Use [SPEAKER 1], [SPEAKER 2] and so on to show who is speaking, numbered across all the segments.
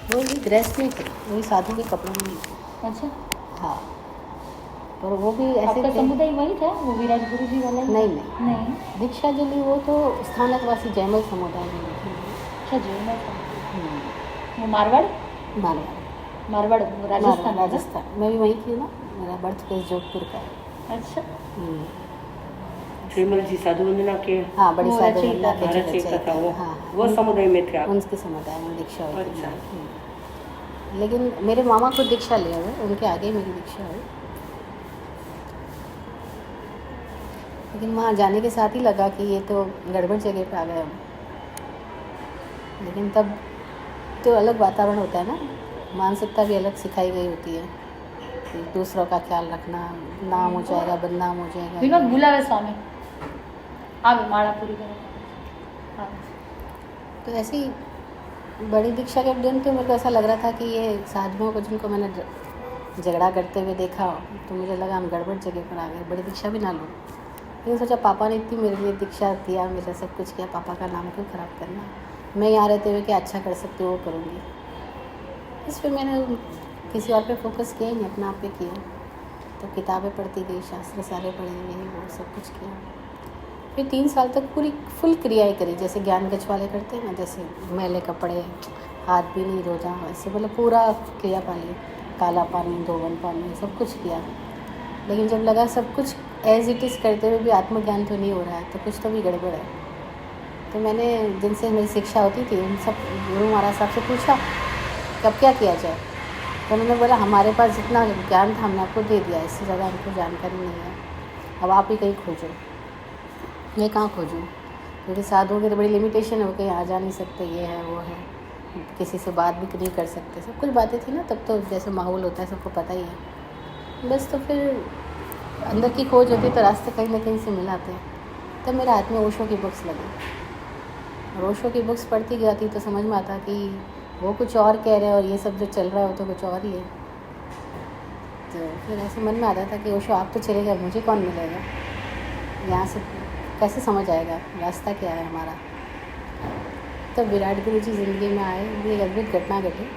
[SPEAKER 1] वो भी गृहस्थ में थे, वही साधु के कपड़ों में नहीं थे।
[SPEAKER 2] अच्छा,
[SPEAKER 1] हाँ, पर वो भी ऐसे
[SPEAKER 2] आपका
[SPEAKER 1] थे।
[SPEAKER 2] समुदाय वही था, वो विराट गुरु जी वाला ही?
[SPEAKER 1] नहीं,
[SPEAKER 2] नहीं।
[SPEAKER 1] दीक्षा जो ली वो तो स्थानकवासी जयमल समुदाय में ली थी।
[SPEAKER 2] अच्छा, जयमल था। वो मारवाड़? मारवाड़ राजस्थान में ना?
[SPEAKER 1] राजस्थान, मैं भी वहीं की हूँ ना, मेरा बर्थ प्लेस जोधपुर का है।
[SPEAKER 2] अच्छा।
[SPEAKER 3] जयमल जी साधु वंदना के
[SPEAKER 1] हाँ, बड़ी
[SPEAKER 2] वो
[SPEAKER 1] साधु
[SPEAKER 2] रचयिता
[SPEAKER 1] वंदना के जो
[SPEAKER 3] रचयिता था वो।
[SPEAKER 1] हाँ,
[SPEAKER 3] वो समुदाय में थे आप?
[SPEAKER 1] उनके समुदाय में दीक्षा हुई थी।
[SPEAKER 3] अच्छा।
[SPEAKER 1] लेकिन मेरे मामा खुद दीक्षा लिए हुए, उनके आगे मेरी दीक्षा हुई। लेकिन वहाँ जाने के साथ ही लगा कि ये तो गड़बड़ जगह पे आ गए हम। लेकिन तब तो अलग वातावरण होता है ना, मानसिकता भी अलग सिखाई गई होती है कि दूसरों का ख्याल रखना, नाम हो जाएगा, बदनाम हो जाएगा।
[SPEAKER 2] विनोद बुलावे स्वामी आवे माला पूरी करो। हाँ,
[SPEAKER 1] तो ऐसी बड़ी दीक्षा के दिन तो मेरे को ऐसा लग रहा था कि ये साधुओं को जिनको मैंने झगड़ा करते हुए देखा, तो मुझे लगा हम गड़बड़ जगह पर आ गए, बड़ी दीक्षा भी ना लूँ। लेकिन सोचा पापा ने इतनी मेरे लिए दीक्षा दिया, मेरा सब कुछ किया, पापा का नाम क्यों ख़राब करना, मैं यहाँ रहते हुए क्या अच्छा कर सकती हूँ वो करूँगी। इस पर मैंने किसी और पे फोकस किया ही नहीं, अपना आप पे किया। तो किताबें पढ़ती गई, शास्त्र सारे पढ़े, यही वो सब कुछ किया। फिर 3 साल तक पूरी फुल क्रियाएँ करी, जैसे ज्ञान गच वाले करते हैं ना, जैसे मैले कपड़े, हाथ भी नहीं धोना, ऐसे मतलब पूरा क्रिया पाली, काला पानी, धोवन पानी, सब कुछ किया। लेकिन जब लगा सब कुछ एज इट इज़ करते हुए भी आत्मज्ञान तो नहीं हो रहा है, तो कुछ तो भी गड़बड़ है। तो मैंने जिनसे मेरी शिक्षा होती थी उन सब गुरु महाराज साहब से पूछा कब क्या किया जाए। तो उन्होंने बोला हमारे पास जितना ज्ञान था हमने आपको दे दिया, इससे ज़्यादा हमको जानकारी नहीं है, अब आप ही कहीं खोजो। मैं कहाँ खोजूँ, क्योंकि साधुओं की तो बड़ी लिमिटेशन है, वो कहीं आ जा नहीं सकते, ये है वो है, किसी से बात भी नहीं कर सकते, सब कुछ बातें थी ना तब, तो जैसे माहौल होता है सबको पता ही है बस। तो फिर अंदर की खोज होती तो रास्ते कहीं ना कहीं से मिलाते हैं। तब मेरे हाथ में ओशो की बुक्स लगी, और ओशो की बुक्स पढ़ती जाती तो समझ में आता कि वो कुछ और कह रहे हैं और ये सब जो चल रहा है वो तो कुछ और ही है। तो फिर ऐसे मन में आता था कि ओशो आप तो चले गए, मुझे कौन मिलेगा, यहाँ से कैसे समझ आएगा रास्ता क्या है हमारा। तब विराट गुरु जी ज़िंदगी में आए, एक अद्भुत घटना घटी।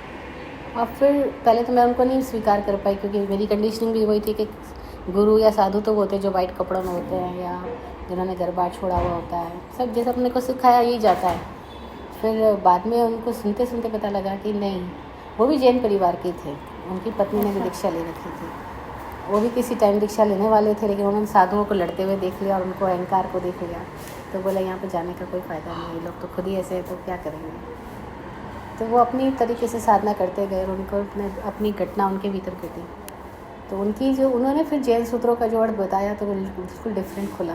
[SPEAKER 1] और फिर पहले तो मैं उनको नहीं स्वीकार कर पाई, क्योंकि मेरी कंडीशनिंग भी वही थी कि गुरु या साधु तो वो होते जो वाइट कपड़ों में होते हैं, या जिन्होंने घर बार छोड़ा हुआ होता है, सब जैसे अपने को सिखाया यही जाता है। फिर बाद में उनको सुनते सुनते पता लगा कि नहीं, वो भी जैन परिवार के थे, उनकी पत्नी ने भी दीक्षा ले रखी थी, वो भी किसी टाइम दीक्षा लेने वाले थे, लेकिन उन्होंने साधुओं को लड़ते हुए देख लिया और उनको अहंकार को देख लिया, तो बोला यहाँ पे जाने का कोई फ़ायदा नहीं, ये लोग तो खुद ही ऐसे हैं तो क्या करेंगे। तो वो अपनी तरीके से साधना करते गए और उनको अपनी घटना उनके भीतर घटी। तो उनकी जो उन्होंने फिर जैन सूत्रों का जो अर्थ बताया तो बिल्कुल डिफरेंट खुला।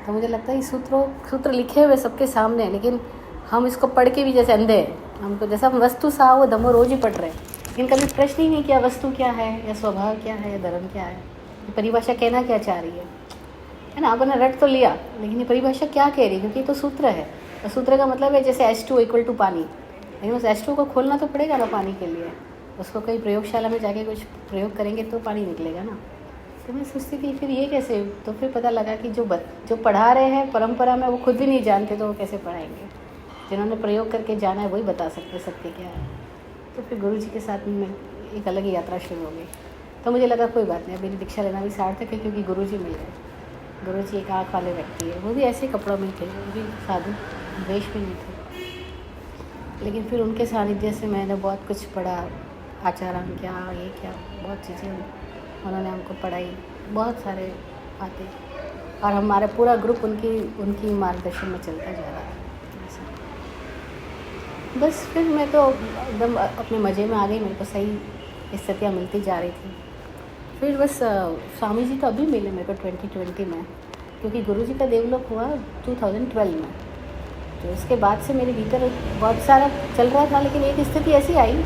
[SPEAKER 1] तो मुझे लगता है ये सूत्र लिखे हुए सबके सामने हैं, लेकिन हम इसको पढ़ के भी जैसे अंधे हैं, हमको जैसा हम वस्तु सा वो दमो रोज ही पढ़ रहे हैं, लेकिन कभी प्रश्न ही नहीं किया वस्तु क्या है, या स्वभाव क्या है, या धर्म क्या है, ये परिभाषा कहना क्या चाह रही है ना। आपने रट तो लिया, लेकिन ये परिभाषा क्या कह रही है, क्योंकि ये तो सूत्र है, और सूत्र का मतलब है जैसे H2 = पानी, लेकिन उस H2 को खोलना तो पड़ेगा ना पानी के लिए, उसको कहीं प्रयोगशाला में जाके कुछ प्रयोग करेंगे तो पानी निकलेगा ना। तो मैं सोचती थी फिर ये कैसे, तो फिर पता लगा कि जो पढ़ा रहे हैं परंपरा में वो खुद भी नहीं जानते, तो वो कैसे पढ़ाएंगे, जिन्होंने प्रयोग करके जाना है वही बता सकते सत्य क्या है। तो फिर गुरु जी के साथ में एक अलग ही यात्रा शुरू हो गई। तो मुझे लगा कोई बात नहीं, मेरी दीक्षा लेना भी सार्थक है, क्योंकि गुरु जी मिल गए। गुरु जी एक आँख वाले व्यक्ति है, वो भी ऐसे कपड़ों में थे, वो भी साधु वेश में नहीं थे, लेकिन फिर उनके सानिध्य से मैंने बहुत कुछ पढ़ा, आचारण क्या, ये क्या, बहुत चीज़ें उन्होंने हमको पढ़ाई, बहुत सारे बातें, और हमारा पूरा ग्रुप उनकी मार्गदर्शन में चलता जा रहा है। बस फिर मैं तो एकदम अपने मज़े में आ गई, मेरे को सही स्थितियाँ मिलती जा रही थी। फिर बस स्वामी जी तो अभी मिले मेरे को 2020 में, क्योंकि गुरु जी का देवलोक हुआ 2012 में। तो उसके बाद से मेरे भीतर बहुत सारा चल रहा था, लेकिन एक स्थिति ऐसी आई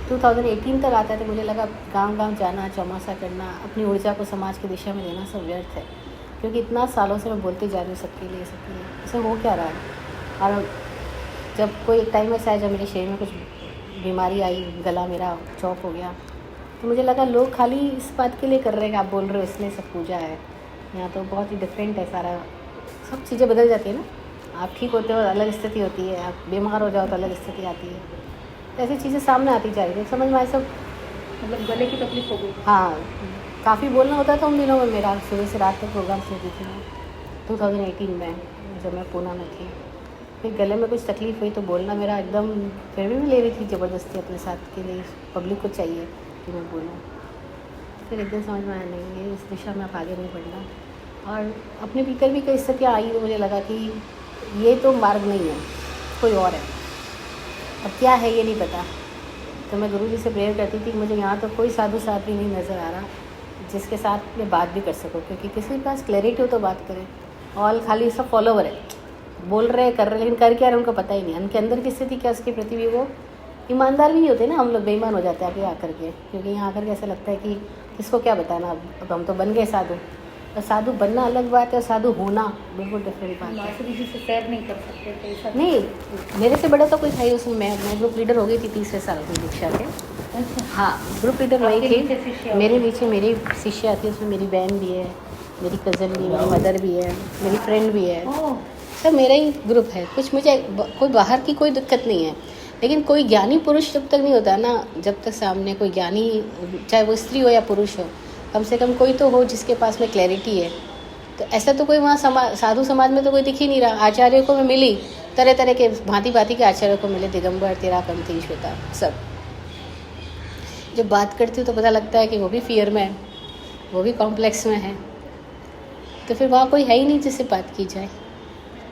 [SPEAKER 1] 2018 तक आता है, तो मुझे लगा गांव-गांव जाना, चौमासा करना, अपनी ऊर्जा को समाज की दिशा में देना सब व्यर्थ है, क्योंकि इतना सालों से मैं बोलती जा रही हूँ सबके लिए, इसमें हो क्या रहा है। और जब कोई एक टाइम ऐसा है जब मेरे शरीर में कुछ बीमारी आई, गला मेरा चौक हो गया, तो मुझे लगा लोग खाली इस बात के लिए कर रहे हैं कि आप बोल रहे हो इसलिए सब पूजा है। यहाँ तो बहुत ही डिफरेंट है सारा, सब चीज़ें बदल जाती है ना। आप ठीक होते हो अलग स्थिति होती है, आप बीमार हो जाओ तो अलग स्थिति आती है। ऐसी चीज़ें सामने आती जा रही थी, समझ में आए सब।
[SPEAKER 2] मतलब गले की तकलीफ हो गई।
[SPEAKER 1] हाँ, काफ़ी बोलना होता था उन दिनों में मेरा, सुबह से रात तक प्रोग्राम लेती थी मैं 2018 में, जब मैं पूना में थी। फिर गले में कुछ तकलीफ़ हुई तो बोलना मेरा एकदम, फिर भी ले रही थी ज़बरदस्ती अपने साथ के लिए, पब्लिक को चाहिए कि मैं बोलूँ। फिर एकदम समझ में आया नहीं, ये इस दिशा में आप आगे नहीं बढ़ना। और अपने भीतर भी कई स्थितियाँ आई तो मुझे लगा कि ये तो मार्ग नहीं है, कोई और है। अब क्या है ये नहीं पता। तो मैं गुरु जी से प्रेयर करती थी कि मुझे यहाँ तो कोई साधु साध्वी नहीं नज़र आ रहा जिसके साथ मैं बात भी कर सकूँ, क्योंकि किसी के पास क्लैरिटी हो तो बात करें। और खाली सब फॉलोवर है, बोल रहे कर रहे, लेकिन कर क्या रहे उनको पता ही नहीं। उनके अंदर की स्थिति क्या, उसके प्रति भी वो ईमानदार भी नहीं होते ना। हम लोग बेईमान हो जाते हैं आगे आकर के, क्योंकि यहाँ आकर के ऐसा लगता है कि किसको क्या बताना, अब हम तो बन गए साधु। और साधु बनना अलग बात है और साधु होना बिल्कुल डिफरेंट बात है।
[SPEAKER 2] मास्टर जी से शेयर नहीं कर सकते तो ऐसा
[SPEAKER 1] नहीं, मेरे से बड़ा तो कोई था ही उसमें। मैं ग्रुप लीडर हो गई थी 30 साल की दीक्षा के।
[SPEAKER 2] अच्छा।
[SPEAKER 1] हाँ, ग्रुप लीडर वही
[SPEAKER 2] आपके नीचे
[SPEAKER 1] थी।
[SPEAKER 2] शिष्य
[SPEAKER 1] मेरे नीचे मेरी शिष्य आती है, उसमें मेरी बहन भी है, मेरी कज़न भी है, मेरी मदर भी है, मेरी फ्रेंड भी है।
[SPEAKER 2] ओह,
[SPEAKER 1] सब मेरा ही ग्रुप है। कुछ मुझे कोई बाहर की कोई दिक्कत नहीं है, लेकिन कोई ज्ञानी पुरुष जब तक नहीं होता ना, जब तक सामने कोई ज्ञानी, चाहे वो स्त्री हो या पुरुष हो, कम से कम कोई तो हो जिसके पास में क्लैरिटी है। तो ऐसा तो कोई वहाँ साधु समाज में तो कोई दिख ही नहीं रहा। आचार्यों को मैं मिली, तरह तरह के भांति भांति के आचार्यों को मिले, दिगंबर, तेरापंथी, श्वेता, सब। जब बात करती हूँ तो पता लगता है कि वो भी फियर में है, वो भी कॉम्प्लेक्स में है। तो फिर वहाँ कोई है ही नहीं जिससे बात की जाए।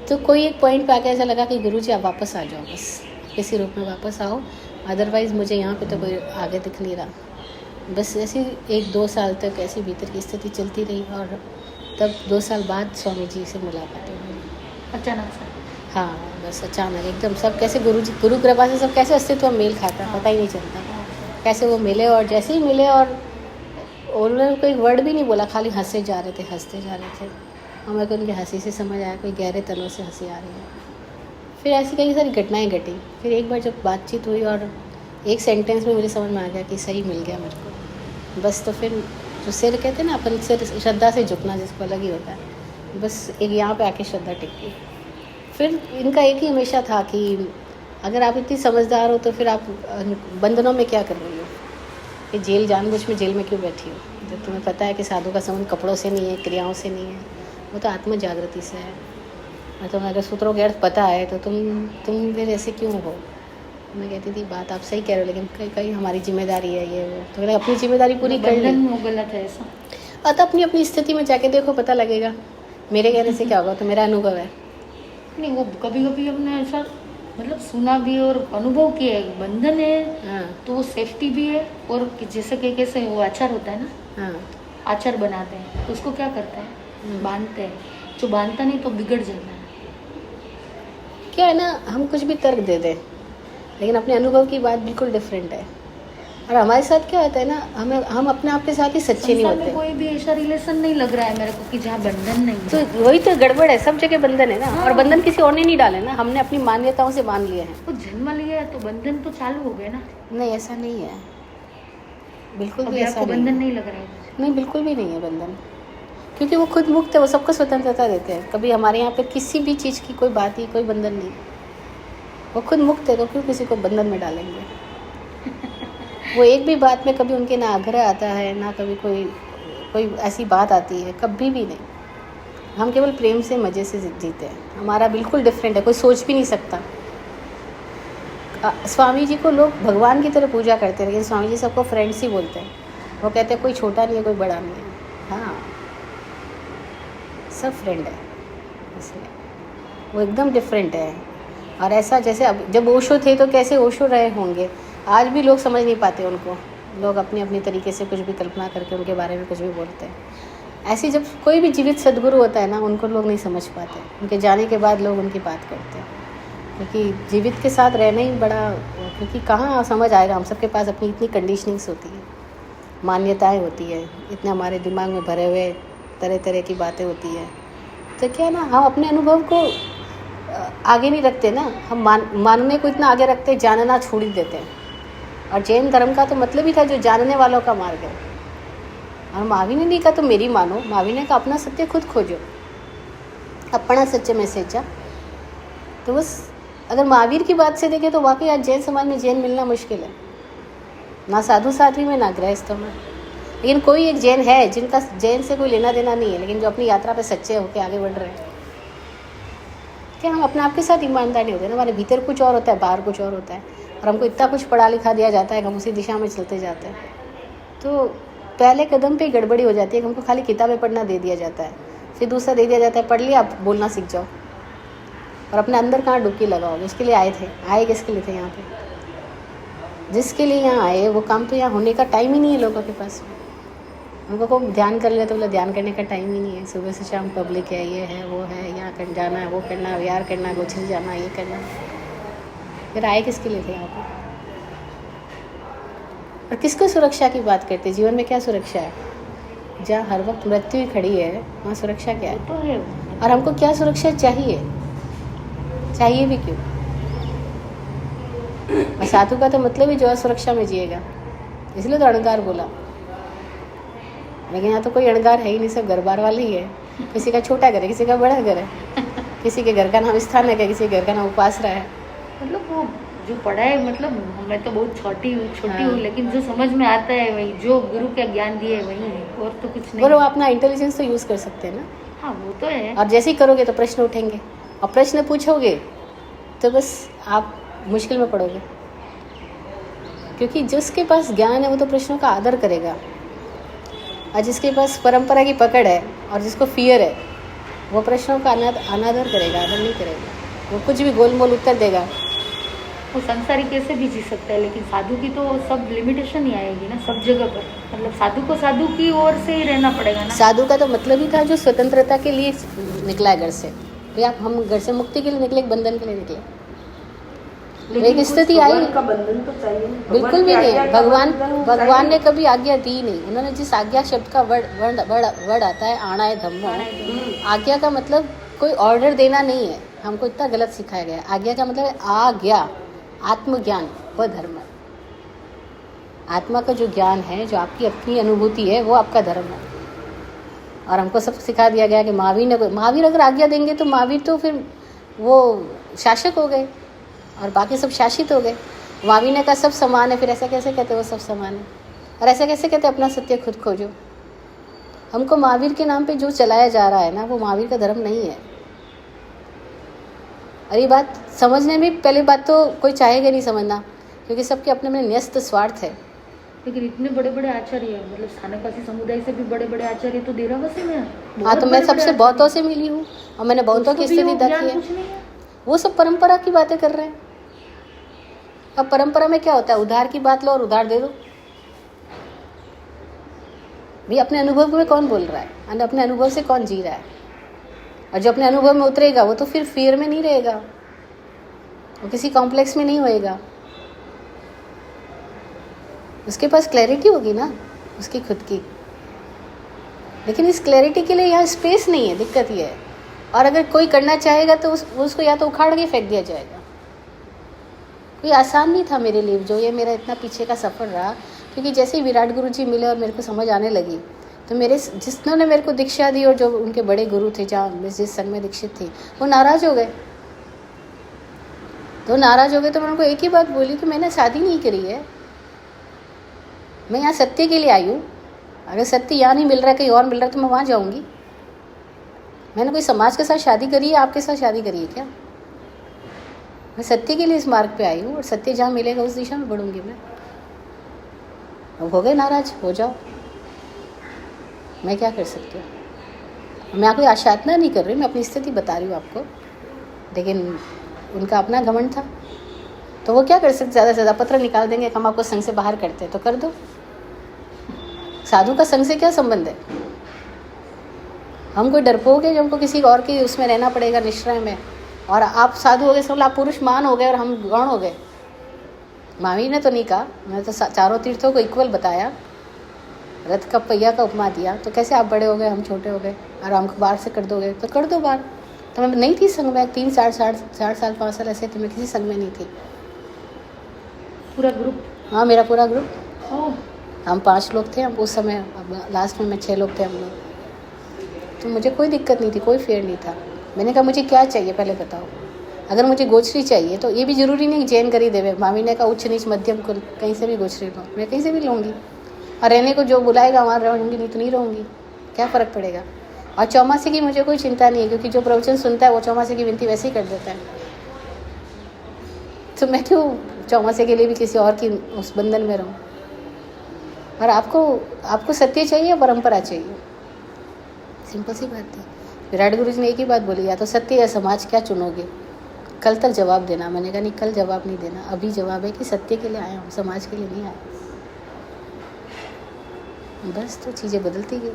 [SPEAKER 1] तो कोई एक पॉइंट पे आके ऐसा लगा कि गुरुजी आप वापस आ जाओ, बस किसी रूप में वापस आओ, अदरवाइज़ मुझे यहाँ पे तो कोई आगे दिख नहीं रहा। बस ऐसी 1-2 साल तक ऐसी भीतर की स्थिति चलती रही। और तब 2 साल बाद स्वामी जी से मुलाकात हुई
[SPEAKER 2] अचानक से।
[SPEAKER 1] हाँ, बस अचानक एकदम सब कैसे गुरु कृपा से सब कैसे अस्तित्व मेल खाता, पता ही नहीं चलता कैसे वो मिले। और जैसे ही मिले और उन्होंने कोई वर्ड भी नहीं बोला, खाली हंसते जा रहे थे। और मेरे को उनकी हंसी से समझ आया कोई गहरे तलों से हंसी आ रही है। फिर ऐसी कई सारी घटनाएं घटी। फिर एक बार जब बातचीत हुई और एक सेंटेंस में मुझे समझ में आ गया कि सही मिल गया मेरे को। बस तो फिर जो सिर कहते हैं ना अपन, सिर श्रद्धा से झुकना जिसको अलग ही होता है, बस एक यहाँ पे आके श्रद्धा टिक गई। फिर इनका एक ही हमेशा था कि अगर आप इतनी समझदार हो तो फिर आप बंधनों में क्या कर रही हो, कि जेल जानबूझ में जेल में क्यों बैठी हो, जब तुम्हें पता है कि साधु का संबंध कपड़ों से नहीं है, क्रियाओं से नहीं है, वो तो आत्म जागृति से है। और तुम्हें अगर सूत्रों के अर्थ पता है तो तुम फिर ऐसे क्यों हो। मैं कहती थी बात आप सही कह रहे हो, लेकिन कहीं कहीं हमारी जिम्मेदारी है ये वो, तो मैंने अपनी जिम्मेदारी पूरी कर ली।
[SPEAKER 2] गलत है ऐसा।
[SPEAKER 1] और अपनी अपनी स्थिति में जाके देखो, पता लगेगा। मेरे कहने से क्या होगा, तो मेरा अनुभव है।
[SPEAKER 2] नहीं, वो कभी कभी हमने ऐसा मतलब सुना भी और अनुभव किया है। बंधन है
[SPEAKER 1] हाँ
[SPEAKER 2] तो वो सेफ्टी भी है। और जैसे कि कैसे वो आचार होता है ना,
[SPEAKER 1] हाँ,
[SPEAKER 2] आचार बनाते हैं तो उसको क्या करता है, बांधते हैं। जो बांधता नहीं तो बिगड़ जाता है।
[SPEAKER 1] क्या है ना, हम कुछ भी तर्क दे दें, लेकिन अपने अनुभव की बात बिल्कुल डिफरेंट है। और हमारे साथ क्या होता है ना, हम अपने आप के साथ ही सच्चे नहीं
[SPEAKER 2] संसार में
[SPEAKER 1] होते।
[SPEAKER 2] कोई भी ऐसा रिलेशन नहीं लग रहा है मेरे को कि जहाँ बंधन नहीं है।
[SPEAKER 1] तो वही तो गड़बड़ है, सब जगह बंधन है ना। और बंधन किसी और ने नहीं डाले ना, हमने अपनी मान्यताओं से बांध लिए हैं।
[SPEAKER 2] वो जन्म लिया है तो बंधन तो चालू हो गए ना।
[SPEAKER 1] नहीं, ऐसा नहीं है, बिल्कुल भी
[SPEAKER 2] अभी
[SPEAKER 1] ऐसा
[SPEAKER 2] आपको
[SPEAKER 1] नहीं
[SPEAKER 2] बंधन
[SPEAKER 1] है।
[SPEAKER 2] नहीं लग रहा है?
[SPEAKER 1] नहीं, बिल्कुल भी नहीं है बंधन, क्योंकि वो खुद मुक्त है, वो सबको स्वतंत्रता देते हैं। कभी हमारे यहाँ पे किसी भी चीज़ की कोई बात ही, कोई बंधन नहीं। वो खुद मुक्त है, तो क्यों किसी को बंधन में डालेंगे। वो एक भी बात में कभी उनके ना आग्रह आता है, ना कभी कोई ऐसी बात आती है, कभी भी नहीं। हम केवल प्रेम से, मज़े से जीते हैं। हमारा बिल्कुल डिफरेंट है, कोई सोच भी नहीं सकता। स्वामी जी को लोग भगवान की तरह पूजा करते हैं, लेकिन स्वामी जी सबको फ्रेंड्स ही बोलते हैं। वो कहते हैं कोई छोटा नहीं है, कोई बड़ा नहीं है। हाँ, सब फ्रेंड है, इसलिए वो एकदम डिफरेंट है। और ऐसा जैसे अब जब ओशो थे तो कैसे ओशो रहे होंगे, आज भी लोग समझ नहीं पाते उनको। लोग अपनी अपनी तरीके से कुछ भी कल्पना करके उनके बारे में कुछ भी बोलते हैं। ऐसे जब कोई भी जीवित सदगुरु होता है ना, उनको लोग नहीं समझ पाते। उनके जाने के बाद लोग उनकी बात करते हैं, क्योंकि जीवित के साथ रहना ही बड़ा, क्योंकि कहाँ समझ आएगा। हम सबके पास अपनी इतनी कंडीशनिंग्स होती है, मान्यताएं होती है, इतने हमारे दिमाग में भरे हुए तरह तरह की बातें होती है। तो क्या ना, हम अपने अनुभव को आगे नहीं रखते ना, हम मानने को इतना आगे रखते, जानना छोड़ ही देते हैं। और जैन धर्म का तो मतलब ही था जो जानने वालों का मार्ग है। और महावीर ने नहीं कहा तो मेरी मानो, महावीर ने कहा अपना सत्य खुद खोजो, अपना सच्चे में सच्चा। तो बस अगर महावीर की बात से देखें तो वाकई आज जैन समाज में जैन मिलना मुश्किल है, ना साधु साध्वी में ना गृहस्थों में। लेकिन कोई एक जैन है जिनका जैन से कोई लेना देना नहीं है, लेकिन जो अपनी यात्रा पे सच्चे होकर आगे बढ़ रहे हैं। क्या हम अपने आप के साथ ईमानदार नहीं होते ना? हमारे भीतर कुछ और होता है, बाहर कुछ और होता है, और हमको इतना कुछ पढ़ा लिखा दिया जाता है कि हम उसी दिशा में चलते जाते हैं। तो पहले कदम पे गड़बड़ी हो जाती है कि हमको खाली किताबें पढ़ना दे दिया जाता है, फिर दूसरा दे दिया जाता है पढ़ लिया, आप बोलना सीख जाओ, और अपने अंदर कहाँ डुबकी लगाओगे? इसके लिए आए थे, आए किसके लिए थे यहाँ पे? जिसके लिए यहाँ आए वो काम तो यहाँ होने का टाइम ही नहीं है लोगों के पास। उनको को ध्यान कर ले तो बोला ध्यान करने का टाइम ही नहीं है। सुबह से शाम पब्लिक है, ये है वो है, यहाँ कर जाना है, वो करना है, यार करना है, गोछली जाना है, ये करना है। फिर आए किसके लिए थे यहाँ पे? और किसको सुरक्षा की बात करते? जीवन में क्या सुरक्षा है? जहाँ हर वक्त मृत्यु ही खड़ी है वहाँ सुरक्षा क्या है?
[SPEAKER 2] तो है।
[SPEAKER 1] और हमको क्या सुरक्षा चाहिए? चाहिए भी क्यों? और साधु का तो मतलब ही जो है सुरक्षा में जिएगा, इसलिए तो अणगार बोला। लेकिन यहाँ तो कोई अणगार है ही नहीं, सब घर बार वाले ही है। किसी का छोटा घर है, किसी का बड़ा घर है, किसी के घर का नाम स्थान है, किसी के घर का नाम उपासना है।
[SPEAKER 2] मतलब वो जो पढ़ा है, मतलब मैं तो बहुत छोटी
[SPEAKER 1] हाँ।
[SPEAKER 2] हूँ, लेकिन जो समझ में आता है वही, जो गुरु का ज्ञान दिए वही है, और तो कुछ नहीं।
[SPEAKER 1] और वो अपना इंटेलिजेंस तो यूज़ कर सकते हैं ना।
[SPEAKER 2] हाँ वो तो है।
[SPEAKER 1] और जैसे ही करोगे तो प्रश्न उठेंगे, और प्रश्न पूछोगे तो बस आप मुश्किल में पड़ोगे, क्योंकि जिसके पास ज्ञान है वो तो प्रश्नों का आदर करेगा, और जिसके पास परंपरा की पकड़ है और जिसको फियर है वो प्रश्नों का अनादर करेगा, आदर नहीं करेगा। वो कुछ भी गोलमोल उत्तर देगा।
[SPEAKER 2] वो संसारी कैसे भी जी सकता है, लेकिन साधु की तो सब लिमिटेशन ही आएगी ना सब जगह पर। मतलब साधु को साधु की ओर से ही रहना पड़ेगा ना।
[SPEAKER 1] साधु का तो मतलब ही था जो स्वतंत्रता के लिए निकला है घर से। भैया हम घर से मुक्ति के लिए निकले, एक बंधन के लिए निकले। एक स्थिति आई,
[SPEAKER 3] का बंधन तो चाहिए ना।
[SPEAKER 1] बिल्कुल भी नहीं। भगवान ने कभी आज्ञा दी नहीं। उन्होंने जिस आज्ञा शब्द का वर्ड आता है आना है धम्मो, आज्ञा का मतलब कोई ऑर्डर देना नहीं है। हमको इतना गलत सिखाया गया है। आज्ञा का मतलब है आज्ञा, आत्मज्ञान, वह धर्म है। आत्मा का जो ज्ञान है, जो आपकी अपनी अनुभूति है, वो आपका धर्म है। और हमको सब सिखा दिया गया कि महावीर अगर आज्ञा देंगे तो महावीर तो फिर वो शासक हो गए और बाकी सब शासित हो गए। महावीर ने कहा सब समान है, फिर ऐसा कैसे कहते वो सब समान है? और ऐसा कैसे कहते अपना सत्य खुद खोजो? हमको महावीर के नाम पे जो चलाया जा रहा है ना, वो महावीर का धर्म नहीं है। और ये बात समझने में पहले बात तो कोई चाहेगा नहीं समझना, क्योंकि सबके अपने अपने न्यस्त स्वार्थ है।
[SPEAKER 2] लेकिन इतने बड़े बड़े आचार्य, मतलब स्थानकवासी समुदाय से भी बड़े बड़े आचार्य तो देरावासी में है।
[SPEAKER 1] हाँ, तो मैं सबसे बहुतों से मिली हूँ और मैंने बहुतों की स्थिति देखी है। वो सब परंपरा की बातें कर रहे हैं। अब परंपरा में क्या होता है? उधार की बात लो और उधार दे दो। भाई अपने अनुभव में कौन बोल रहा है, अपने अनुभव से कौन जी रहा है? और जो अपने अनुभव में उतरेगा वो तो फिर फियर में नहीं रहेगा, वो किसी कॉम्प्लेक्स में नहीं होएगा। उसके पास क्लैरिटी होगी ना उसकी खुद की। लेकिन इस क्लैरिटी के लिए यहाँ स्पेस नहीं है, दिक्कत ये है। और अगर कोई करना चाहेगा तो उसको या तो उखाड़ के फेंक दिया जाएगा। कोई आसान नहीं था मेरे लिए जो ये मेरा इतना पीछे का सफ़र रहा, क्योंकि जैसे ही विराट गुरु जी मिले और मेरे को समझ आने लगी, तो जिन्होंने मेरे को दीक्षा दी और जो उनके बड़े गुरु थे, जहाँ मैं जिस संघ में दीक्षित थी, वो नाराज़ हो गए। तो मैं उनको एक ही बात बोली कि मैंने शादी नहीं करी है, मैं यहाँ सत्य के लिए आई हूँ। अगर सत्य यहाँ नहीं मिल रहा है, कहीं और मिल रहा है, तो मैं वहाँ जाऊँगी। मैंने कोई समाज के साथ शादी करी है, आपके साथ शादी करी है क्या? मैं सत्य के लिए इस मार्ग पे आई हूँ, और सत्य जहाँ मिलेगा उस दिशा में बढ़ूंगी मैं। अब हो गए नाराज, हो जाओ, मैं क्या कर सकती हूँ? मैं कोई आशातना नहीं कर रही, मैं अपनी स्थिति बता रही हूँ आपको। लेकिन उनका अपना घमंड था, तो वो क्या कर सकते? ज़्यादा से ज़्यादा पत्र निकाल देंगे, हम आपको संघ से बाहर करते हैं तो कर दो। साधु का संघ से क्या संबंध है? हम कोई डरपोक है जो हमको किसी और की उसमें रहना पड़ेगा, निश्रय में? और आप साधु हो गए, सब आप पुरुष मान हो गए और हम गौण हो गए। महावीर ने तो नहीं कहा, मैंने तो चारों तीर्थों को इक्वल बताया, रथ का पहिया का उपमा दिया। तो कैसे आप बड़े हो गए, हम छोटे हो गए, और हमको बाहर से कर दोगे? तो कर दो बाहर। तो मैं नहीं थी संघ में, 3 4 साल 5 साल ऐसे थे, मैं किसी संघ में नहीं थी।
[SPEAKER 2] पूरा ग्रुप? हाँ,
[SPEAKER 1] मेरा पूरा ग्रुप। हम 5 लोग थे, हम उस समय, लास्ट में 6 लोग थे हम लोग। तो मुझे कोई दिक्कत नहीं थी, कोई फेयर नहीं था। मैंने कहा मुझे क्या चाहिए पहले बताओ। अगर मुझे गोचरी चाहिए तो ये भी जरूरी नहीं जैन कर ही देवे। मामी ने कहा उच्च नीच मध्यम कुल, कहीं से भी गोचरी लो, मैं कहीं से भी लूँगी। और रहने को जो बुलाएगा वहाँ रहूँगी, नहीं तो नहीं रहूँगी, क्या फ़र्क पड़ेगा। और चौमासे की मुझे कोई चिंता नहीं है, क्योंकि जो प्रवचन सुनता है वो चौमासे की विनती वैसे ही कर देता है। तो मैं क्यों चौमासे के लिए भी किसी और की उस बंधन में रहूँ। और आपको सत्य चाहिए, परंपरा चाहिए, सिंपल सी बात है। विराट गुरु जी ने एक ही बात बोली, या तो सत्य या समाज, क्या चुनोगे। कल तक जवाब देना। मैंने कहा नहीं, कल जवाब नहीं देना, अभी जवाब है कि सत्य के लिए आया हूँ, समाज के लिए नहीं आया। बस तो चीज़ें बदलती गई।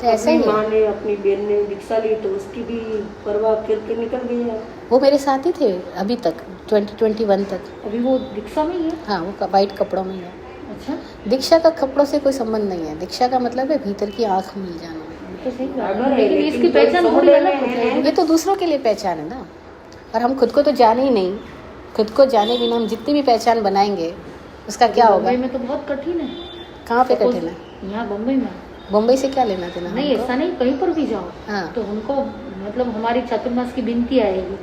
[SPEAKER 1] तो ऐसा ही
[SPEAKER 3] माँ ने अपनी बहन ने दीक्षा ली तो उसकी भी परवाह करके निकल गई है।
[SPEAKER 1] वो मेरे साथ ही थे अभी तक, 2021 तक।
[SPEAKER 2] अभी वो दीक्षा में ही है?
[SPEAKER 1] हाँ, वो वाइट कपड़ों में ही है।
[SPEAKER 2] अच्छा,
[SPEAKER 1] दीक्षा का कपड़ों से कोई संबंध नहीं है। दीक्षा का मतलब है भीतर की आँख मिल जाना।
[SPEAKER 2] तो सही बात
[SPEAKER 3] अगर
[SPEAKER 2] है,
[SPEAKER 3] है,
[SPEAKER 2] लेकिन
[SPEAKER 3] लेकिन
[SPEAKER 2] इसकी
[SPEAKER 3] जो
[SPEAKER 2] पहचान थोड़ी
[SPEAKER 3] समुदाय
[SPEAKER 2] अलग हो
[SPEAKER 3] में
[SPEAKER 2] जाएगी।
[SPEAKER 1] ये तो दूसरों के लिए पहचान है ना, और हम खुद को तो जाने ही नहीं। खुद को जाने बिना हम जितनी भी पहचान बनाएंगे उसका क्या होगा।
[SPEAKER 2] बम्बई में तो बहुत कठिन है।
[SPEAKER 1] कहाँ पे
[SPEAKER 2] Suppose
[SPEAKER 1] कठिन है?
[SPEAKER 2] यहाँ बम्बई में
[SPEAKER 1] बम्बई से क्या लेना देना
[SPEAKER 2] नहीं,
[SPEAKER 1] हमको?
[SPEAKER 2] ऐसा नहीं, कहीं पर भी जाओ
[SPEAKER 1] हाँ।
[SPEAKER 2] तो उनको मतलब हमारी चातुर्मास की बिनती आएगी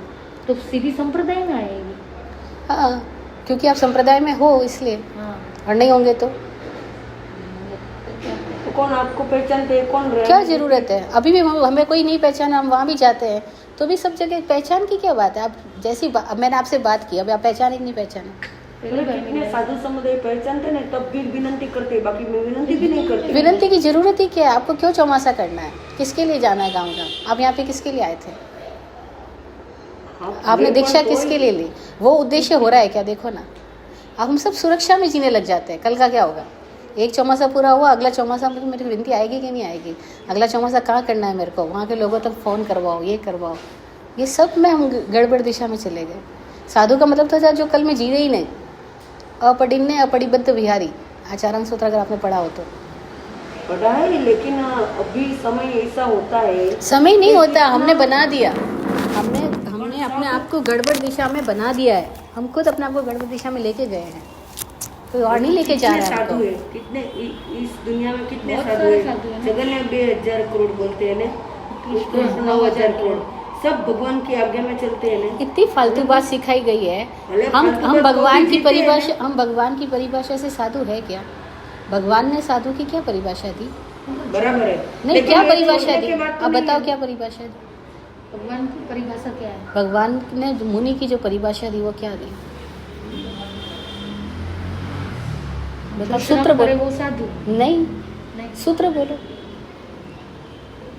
[SPEAKER 2] तो सीधी संप्रदाय में आएगी।
[SPEAKER 1] हाँ, क्योंकि आप संप्रदाय में हो इसलिए,
[SPEAKER 2] हाँ,
[SPEAKER 1] और नहीं होंगे तो
[SPEAKER 3] कौन आपको पहचानते है, कौन रहे?
[SPEAKER 1] क्या ज़रूरत है। अभी भी हमें कोई नहीं पहचाना, हम वहाँ भी जाते हैं तो भी सब जगह पहचान की क्या बात है। आप जैसी मैंने आपसे बात की, अभी आप पहचाने कि नहीं पहचाने।
[SPEAKER 2] पहली बार
[SPEAKER 3] कितने
[SPEAKER 2] मिला।
[SPEAKER 3] साधु समुदाय पहचानते ना, तब भी विनती करते, बाकी में विनती भी नहीं करते।
[SPEAKER 1] विनती की जरूरत ही क्या है। आपको क्यों चौमासा करना है, किसके लिए जाना है गाँव गाँव। आप यहाँ पे किसके लिए आए थे,
[SPEAKER 3] हाँ,
[SPEAKER 1] आपने
[SPEAKER 3] मेरे
[SPEAKER 1] दीक्षा
[SPEAKER 3] पास
[SPEAKER 1] किसके लिए ली, वो उद्देश्य हो रहा है क्या, देखो ना। अब हम सब सुरक्षा में जीने लग जाते हैं। कल का क्या होगा, एक चौमासा पूरा हुआ, अगला चौमासा में मेरी विनती आएगी कि नहीं आएगी, अगला चौमासा कहाँ करना है मेरे को, वहाँ के लोगों तक फ़ोन करवाओ, ये करवाओ। ये सब में हम गड़बड़ दिशा में चले गए। साधु का मतलब था जो कल में जी रहे ही नहीं। अपडिन्ने अपडिबद्ध विहारी, आचार्य सूत्र अगर आपने पढ़ा हो तो।
[SPEAKER 3] पढ़ा है, लेकिन अभी समय ऐसा होता है।
[SPEAKER 1] समय नहीं होता, हमने बना दिया। हमने अपने आप को गड़बड़ दिशा में बना दिया है। हम खुद अपने आप को गड़बड़ दिशा में लेके गए हैं, कोई और नहीं लेके जा रहा है
[SPEAKER 3] साधु
[SPEAKER 1] हमको।
[SPEAKER 3] है, कितने इस दुनिया में कितने
[SPEAKER 2] बहुत
[SPEAKER 3] साधु
[SPEAKER 2] सारे
[SPEAKER 3] है।
[SPEAKER 2] साधु हैं।
[SPEAKER 3] जगन ने 2000 करोड़ बोलते हैं ना, कृष्ण 9000 करोड़, सब भगवान की आज्ञा में चलते हैं ना।
[SPEAKER 1] इतनी फालतू बात सिखाई गई है। हम भगवान की परिभाषा, हम भगवान की परिभाषा से साधु है क्या। भगवान ने साधु की क्या परिभाषा दी,
[SPEAKER 3] बराबर है।
[SPEAKER 1] नहीं
[SPEAKER 3] लेकिन
[SPEAKER 1] क्या
[SPEAKER 3] ये
[SPEAKER 1] परिभाषा
[SPEAKER 3] छोड़ने
[SPEAKER 1] दी,
[SPEAKER 3] के बाद तो
[SPEAKER 1] अब
[SPEAKER 3] नहीं
[SPEAKER 1] बताओ
[SPEAKER 3] है।
[SPEAKER 1] क्या परिभाषा दी।
[SPEAKER 2] भगवान की परिभाषा क्या है?
[SPEAKER 1] भगवान ने मुनि की जो परिभाषा दी वो क्या दी, मतलब सूत्र
[SPEAKER 2] करे
[SPEAKER 1] बोलो।
[SPEAKER 2] वो साधु
[SPEAKER 1] नहीं,
[SPEAKER 2] नहीं।
[SPEAKER 1] सूत्र बोलो।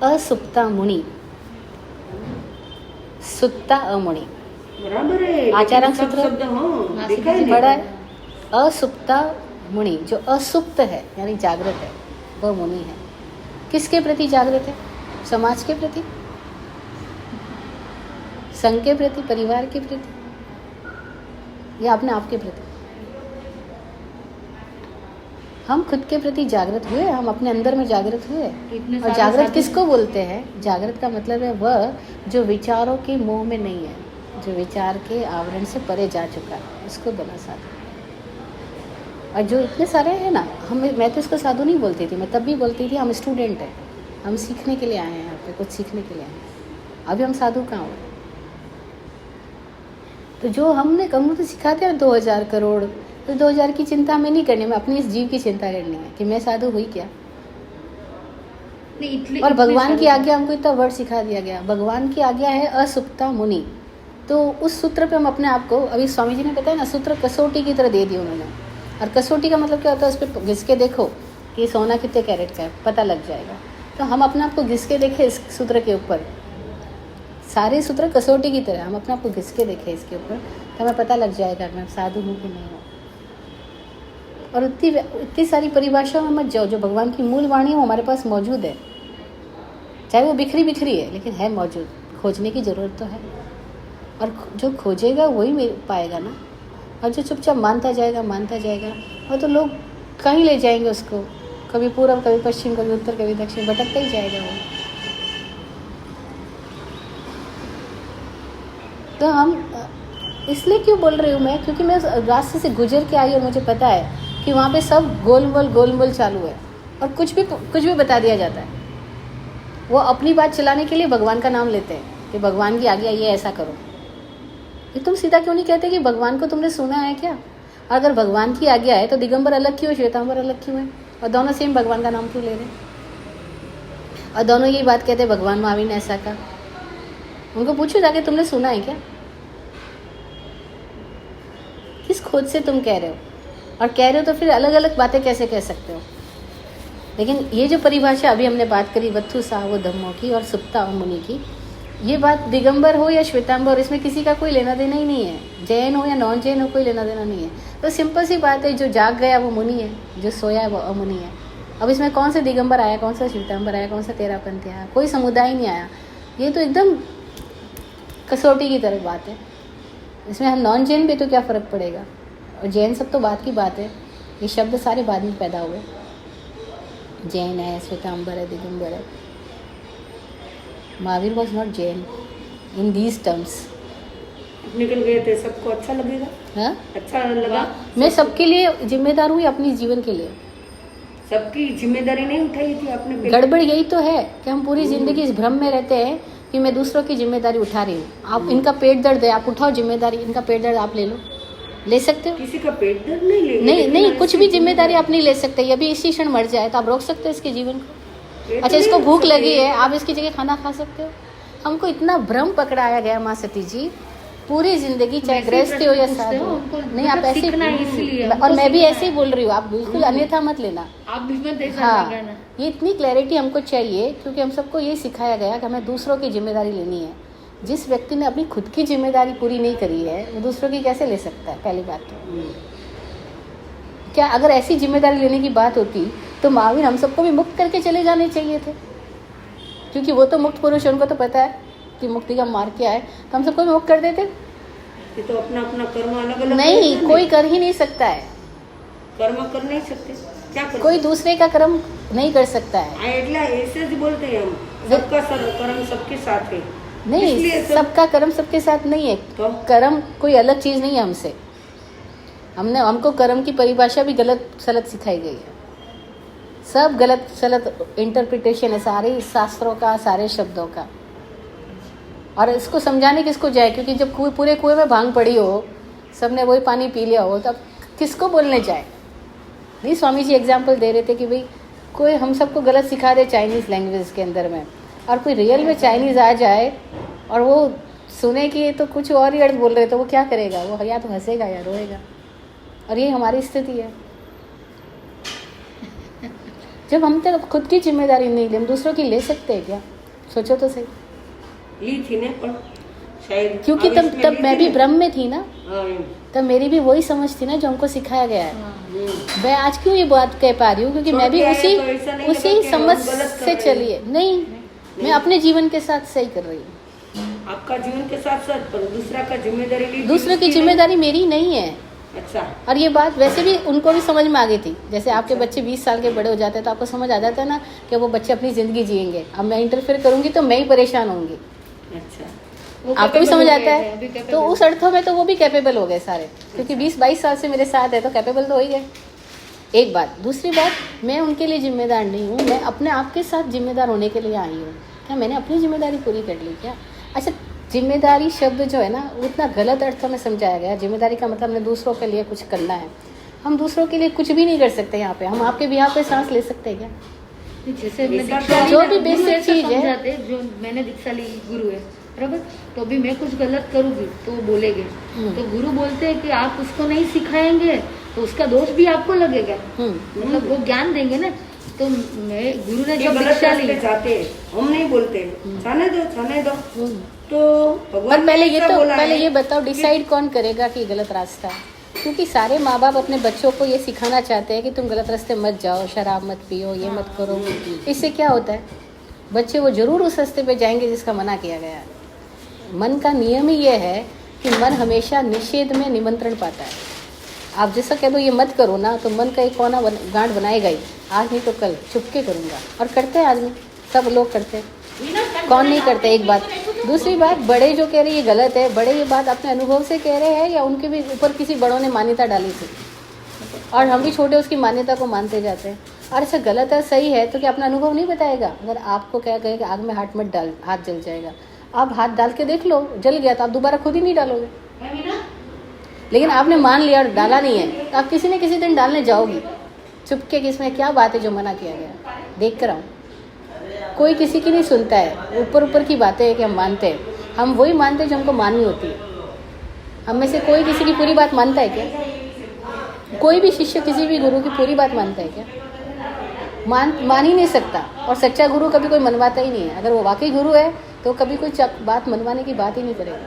[SPEAKER 1] असुप्ता मुनि, सुप्ता अमुनि,
[SPEAKER 3] बराबर है।
[SPEAKER 1] आचार्य
[SPEAKER 3] लेकिन सब
[SPEAKER 1] सूत्र
[SPEAKER 3] शब्द हाँ
[SPEAKER 2] हाँ,
[SPEAKER 3] देखा है
[SPEAKER 1] पढ़ा
[SPEAKER 3] ना।
[SPEAKER 1] है। असुप्ता मुनि, जो असुप्त है यानी जागृत है, वह मुनि है। किसके प्रति जागृत है, समाज के प्रति, संघ के प्रति, परिवार के प्रति, या अपने आप के प्रति। हम खुद के प्रति जागृत हुए, हम अपने अंदर में जागृत हुए।
[SPEAKER 2] इतने
[SPEAKER 1] और
[SPEAKER 2] सारे
[SPEAKER 1] जागृत
[SPEAKER 2] साधु
[SPEAKER 1] किसको बोलते हैं, जागृत का मतलब है वह जो विचारों के मोह में नहीं है, जो विचार के आवरण से परे जा चुका है, उसको बोला साधु। और जो इतने सारे हैं ना, मैं तो इसको साधु नहीं बोलती थी, मैं तब भी बोलती थी हम स्टूडेंट हैं, हम सीखने के लिए आए हैं, यहाँ पे कुछ सीखने के लिए आए हैं। अभी हम साधु कहाँ हुए। तो जो हमने कम तो सिखाते हैं 2000 करोड़, तो 2000 की चिंता हमें नहीं करनी, मैं अपनी इस जीव की चिंता करनी है कि मैं साधु हुई क्या।
[SPEAKER 2] नहीं,
[SPEAKER 1] और भगवान की आज्ञा, हमको इतना वर्ड सिखा दिया गया, भगवान की आज्ञा है असुप्ता मुनि। तो उस सूत्र पे हम अपने आप को, अभी स्वामी जी ने बताया ना, सूत्र कसौटी की तरह दे दिया उन्होंने। और कसौटी का मतलब क्या होता है, उस पर घिस के देखो कि सोना कितने कैरेट का है, पता लग जाएगा। तो हम अपने आप को घिस के देखें इस सूत्र के ऊपर, सारे सूत्र कसौटी की तरह हम अपने आप को घिस के देखें इसके ऊपर, तो हमें पता लग जाएगा मैं साधु हूँ कि नहीं हूँ। और इतनी सारी परिभाषाओं में मत जाओ, जो भगवान की मूल वाणी है वो हमारे पास मौजूद है, चाहे वो बिखरी बिखरी है लेकिन है मौजूद। खोजने की ज़रूरत तो है, और जो खोजेगा वही पाएगा ना। और जो चुपचाप मानता जाएगा वो तो लोग कहीं ले जाएंगे उसको, कभी पूर्व कभी पश्चिम कभी उत्तर कभी दक्षिण, भटकता ही जाएगा वो। तो हम इसलिए क्यों बोल रही हूँ मैं, क्योंकि मैं उस रास्ते से गुजर के आई और मुझे पता है कि वहाँ पे सब गोलमोल चालू है, और कुछ भी बता दिया जाता है। वो अपनी बात चलाने के लिए भगवान का नाम लेते हैं, कि भगवान की आज्ञा ये ऐसा करो, ये तुम सीधा क्यों नहीं कहते कि भगवान को तुमने सुना है क्या? अगर भगवान की आज्ञा है तो दिगंबर अलग क्यों, श्वेतांबर अलग क्यों है, और दोनों सेम भगवान का नाम क्यों ले रहे हैं? और दोनों यही बात कहते हैं भगवान महावीर ने ऐसा कहा। उनको पूछो जाके तुमने सुना है क्या? किस खोज से तुम कह रहे हो? और कह रहे हो तो फिर अलग अलग बातें कैसे कह सकते हो? लेकिन ये जो परिभाषा अभी हमने बात करी वत्थु सावो धम्मो की और सुप्ता मुनि की, ये बात दिगंबर हो या श्वेतांबर, इसमें किसी का कोई लेना देना ही नहीं है। जैन हो या नॉन जैन हो, कोई लेना देना नहीं है। तो सिंपल सी बात है, जो जाग गया वो मुनि है, जो सोया है वो अमुनि है। अब इसमें कौन सा दिगंबर आया, कौन सा श्वेतांबर आया, कौन सा तेरापंथी आया, कोई समुदाय नहीं आया। ये तो एकदम कसौटी की तरफ बात है। इसमें हम नॉन जैन भी तो क्या फ़र्क पड़ेगा, और जैन सब तो बात की बात है। ये शब्द सारे बाद में पैदा हुए। जैन है, श्वेतांबर है, दिगंबर है। Mahavir was not Jain in these terms.
[SPEAKER 3] निकल गए थे, सबको अच्छा लगेगा।
[SPEAKER 1] हाँ,
[SPEAKER 3] अच्छा लगा।
[SPEAKER 1] मैं सबके लिए जिम्मेदार हूँ, अपनी जीवन के लिए।
[SPEAKER 3] सबकी जिम्मेदारी नहीं उठाई थी आपने पहले?
[SPEAKER 1] गड़बड़ यही तो है कि हम पूरी जिंदगी इस भ्रम में रहते हैं कि मैं दूसरों की जिम्मेदारी उठा रही हूँ। आप इनका पेट दर्द है, आप उठाओ जिम्मेदारी, इनका पेट दर्द आप ले लो, ले सकते हो?
[SPEAKER 3] किसी का पेट दर्द नहीं लेंगे।
[SPEAKER 1] नहीं नहीं, कुछ भी जिम्मेदारी आप नहीं ले सकते। अभी इसी क्षण मर जाए तो आप रोक सकते हो इसके जीवन को? अच्छा, इसको भूख लगी है, आप इसकी जगह खाना खा सकते हो? हमको इतना भ्रम पकड़ाया गया माँ सती जी, पूरी जिंदगी, चाहे गृहस्थी हो या साधु हो। नहीं, आप ऐसे, और मैं भी ऐसे ही बोल रही हूँ, आप बिल्कुल अन्यथा मत लेना।
[SPEAKER 2] आप भी मत ऐसा
[SPEAKER 1] हाँ,
[SPEAKER 2] लेना।
[SPEAKER 1] ये इतनी क्लैरिटी हमको चाहिए, क्योंकि हम सबको ये सिखाया गया कि हमें दूसरों की जिम्मेदारी लेनी है। जिस व्यक्ति ने अपनी खुद की जिम्मेदारी पूरी नहीं करी है, वो दूसरों की कैसे ले सकता है? पहली बात तो क्या, अगर ऐसी जिम्मेदारी लेने की बात होती तो महावीर हम सबको भी मुक्त करके चले जाने चाहिए थे, क्योंकि वो तो मुक्त पुरुष, उनको तो पता है कि मुक्ति का मार्ग क्या है, तो हम सबको भी मुक्त कर देते।
[SPEAKER 3] ये तो अपना अपना कर्म अलग अलग
[SPEAKER 1] नहीं, कोई कर ही नहीं सकता है।
[SPEAKER 3] कर्म कर नहीं सकते, क्या कर?
[SPEAKER 1] कोई दूसरे का कर्म नहीं कर सकता है।
[SPEAKER 3] एटला ऐसे ही बोलते हैं हम, सबका कर्म सबके साथ है।
[SPEAKER 1] नहीं, सबका कर्म सबके साथ नहीं है।
[SPEAKER 3] तो?
[SPEAKER 1] कर्म कोई अलग चीज नहीं है हमसे। हमको कर्म की परिभाषा भी गलत सलत सिखाई गई है। सब गलत सलत इंटरप्रिटेशन है सारे शास्त्रों का, सारे शब्दों का। और इसको समझाने किसको जाए, क्योंकि जब पूरे कुएं में भांग पड़ी हो, सबने वही पानी पी लिया हो, तब किसको बोलने जाए? नहीं, स्वामी जी एग्जाम्पल दे रहे थे कि भाई कोई हम सबको गलत सिखा दे चाइनीज़ लैंग्वेज के अंदर में, और कोई रियल में चाइनीज़ आ जाए और वो सुने कि ये तो कुछ और ही अर्थ बोल रहे, तो वो क्या करेगा? वो या तो हंसेगा या रोएगा। और ये हमारी स्थिति है। जब हम तक खुद की जिम्मेदारी नहीं ले, हम दूसरों की ले सकते हैं क्या? सोचो तो सही।
[SPEAKER 3] ली थी ना, पर शायद
[SPEAKER 1] क्योंकि तब मैं भी भ्रम में थी ना,
[SPEAKER 3] हाँ,
[SPEAKER 1] तब मेरी भी वही समझ थी ना जो हमको सिखाया गया है। मैं आज क्यों ये बात कह पा रही हूँ, क्योंकि मैं भी उसी समझ से चली है। नहीं, मैं अपने जीवन के साथ सही कर रही हूँ।
[SPEAKER 3] आपका जीवन के साथ साथ पर दूसरा का जिम्मेदारी ली थी,
[SPEAKER 1] दूसरों की जिम्मेदारी मेरी नहीं है।
[SPEAKER 3] अच्छा।
[SPEAKER 1] और ये बात वैसे भी उनको भी समझ में आ गई थी। जैसे आपके बच्चे 20 साल के बड़े हो जाते हैं तो आपको समझ आ जाता है ना कि वो बच्चे अपनी ज़िंदगी जिएंगे, अब मैं इंटरफेयर करूँगी तो मैं ही परेशान होंगी।
[SPEAKER 3] अच्छा,
[SPEAKER 1] आपको भी समझ आता है। तो उस अर्थों में तो वो भी कैपेबल हो गए सारे, क्योंकि 20-22 साल से मेरे साथ है, तो कैपेबल तो हो ही गए। एक बात। दूसरी बात, मैं उनके लिए जिम्मेदार नहीं हूँ, मैं अपने आप के साथ जिम्मेदार होने के लिए आई हूँ। क्या मैंने अपनी जिम्मेदारी पूरी कर ली क्या? अच्छा, जिम्मेदारी शब्द जो है ना, वो इतना गलत अर्थों में समझाया गया। जिम्मेदारी का मतलब हमने दूसरों के लिए कुछ करना है। हम दूसरों के लिए कुछ भी नहीं कर सकते यहाँ पे। हम आपके भी यहाँ पे सांस ले सकते हैं क्या?
[SPEAKER 2] जैसे
[SPEAKER 1] जो भी बेसिक चीज है,
[SPEAKER 2] जो मैंने दीक्षा ली, गुरु है बराबर, तो अभी मैं कुछ गलत करूँगी तो वो बोलेंगे, तो गुरु बोलते हैं कि आप उसको नहीं सिखाएंगे तो उसका दोष भी आपको लगेगा। मतलब वो ज्ञान देंगे ना। तो मैं गुरु ने जब दीक्षा ली,
[SPEAKER 3] जाते हम नहीं बोलते छाने दो तो
[SPEAKER 1] पर पहले ये बताओ, डिसाइड कौन करेगा कि गलत रास्ता है? क्योंकि सारे माँ बाप अपने बच्चों को ये सिखाना चाहते हैं कि तुम गलत रास्ते मत जाओ, शराब मत पियो, ये मत करो। इससे क्या होता है? बच्चे वो जरूर उस रास्ते पे जाएंगे जिसका मना किया गया है। मन का नियम ही ये है कि मन हमेशा निषेध में निमंत्रण पाता है। आप जैसा कह दो ये मत करो ना, तो मन का एक कोना गांठ बनाएगा ही, आज नहीं तो कल चुपके करूँगा। और करते हैं आदमी, सब लोग करते हैं, कौन नहीं करते? एक बात। दूसरी बात, बड़े जो कह रहे ये गलत है, बड़े ये बात अपने अनुभव से कह रहे हैं या उनके भी ऊपर किसी बड़ों ने मान्यता डाली थी और हम भी छोटे उसकी मान्यता को मानते जाते हैं? और अच्छा, गलत है सही है तो क्या अपना अनुभव नहीं बताएगा? अगर आपको क्या कहे कि आग में हाथ मत डाल, हाथ जल जाएगा। आप हाथ डाल के देख लो, जल गया तो आप दोबारा खुद ही नहीं डालोगे। लेकिन आपने मान लिया और डाला नहीं है, तो आप किसी न किसी दिन डालने जाओगी चुपके कि इसमें क्या बात है जो मना किया गया। देख कर आओ, कोई किसी की नहीं सुनता है। ऊपर ऊपर की बातें है कि हम मानते हैं, हम वही मानते हैं जो हमको माननी होती है। हम में से कोई किसी की पूरी बात मानता है क्या? कोई भी शिष्य किसी भी गुरु की पूरी बात मानता है क्या? मान ही नहीं सकता। और सच्चा गुरु कभी कोई मनवाता ही नहीं है। अगर वो वाकई गुरु है तो कभी कोई बात मनवाने की बात ही नहीं करेगा।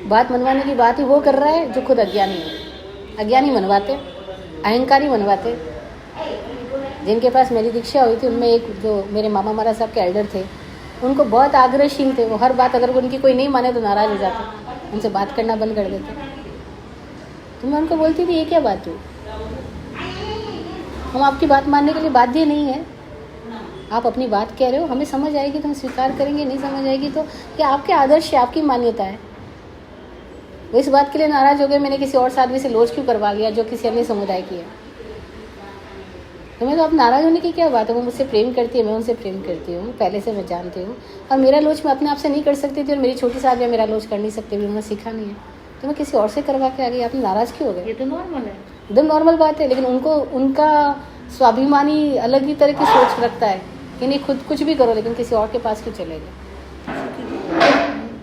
[SPEAKER 1] बात मनवाने की बात ही वो कर रहा है जो खुद अज्ञानी है। अज्ञानी मनवाते, अहंकारी मनवाते। जिनके पास मेरी दीक्षा हुई थी उनमें एक जो मेरे मामा महाराज साहब के एल्डर थे, उनको बहुत आग्रहशील थे। वो हर बात अगर उनकी कोई नहीं माने तो नाराज हो जाते, उनसे बात करना बंद कर देते। तो मैं उनको बोलती थी ये क्या बात हुई? हम आपकी बात मानने के लिए बाध्य नहीं है। आप अपनी बात कह रहे हो, हमें समझ आएगी तो हम स्वीकार करेंगे, नहीं समझ आएगी तो ये आपके आदर्श है, आपकी मान्यता है। वो इस बात के लिए नाराज हो गए मैंने किसी और साधवी से लोच क्यों करवा लिया जो किसी अन्य समुदाय की है। तो मैं तो आप नाराज होने की क्या बात है? वो मुझसे प्रेम करती है, मैं उनसे प्रेम करती हूँ, पहले से मैं जानती हूँ। और मेरा लोच मैं अपने आप से नहीं कर सकती थी और मेरी छोटी साहब मेरा लोच कर नहीं सकती, उन्होंने सीखा नहीं है, तो मैं किसी और से करवा के आ गई। आपने नाराज क्यों हो गए?
[SPEAKER 2] ये तो नॉर्मल है,
[SPEAKER 1] एकदम नॉर्मल बात है। लेकिन उनको उनका स्वाभिमानी अलग ही तरह की सोच रखता है कि नहीं खुद कुछ भी करो लेकिन किसी और के पास क्यों चले गए।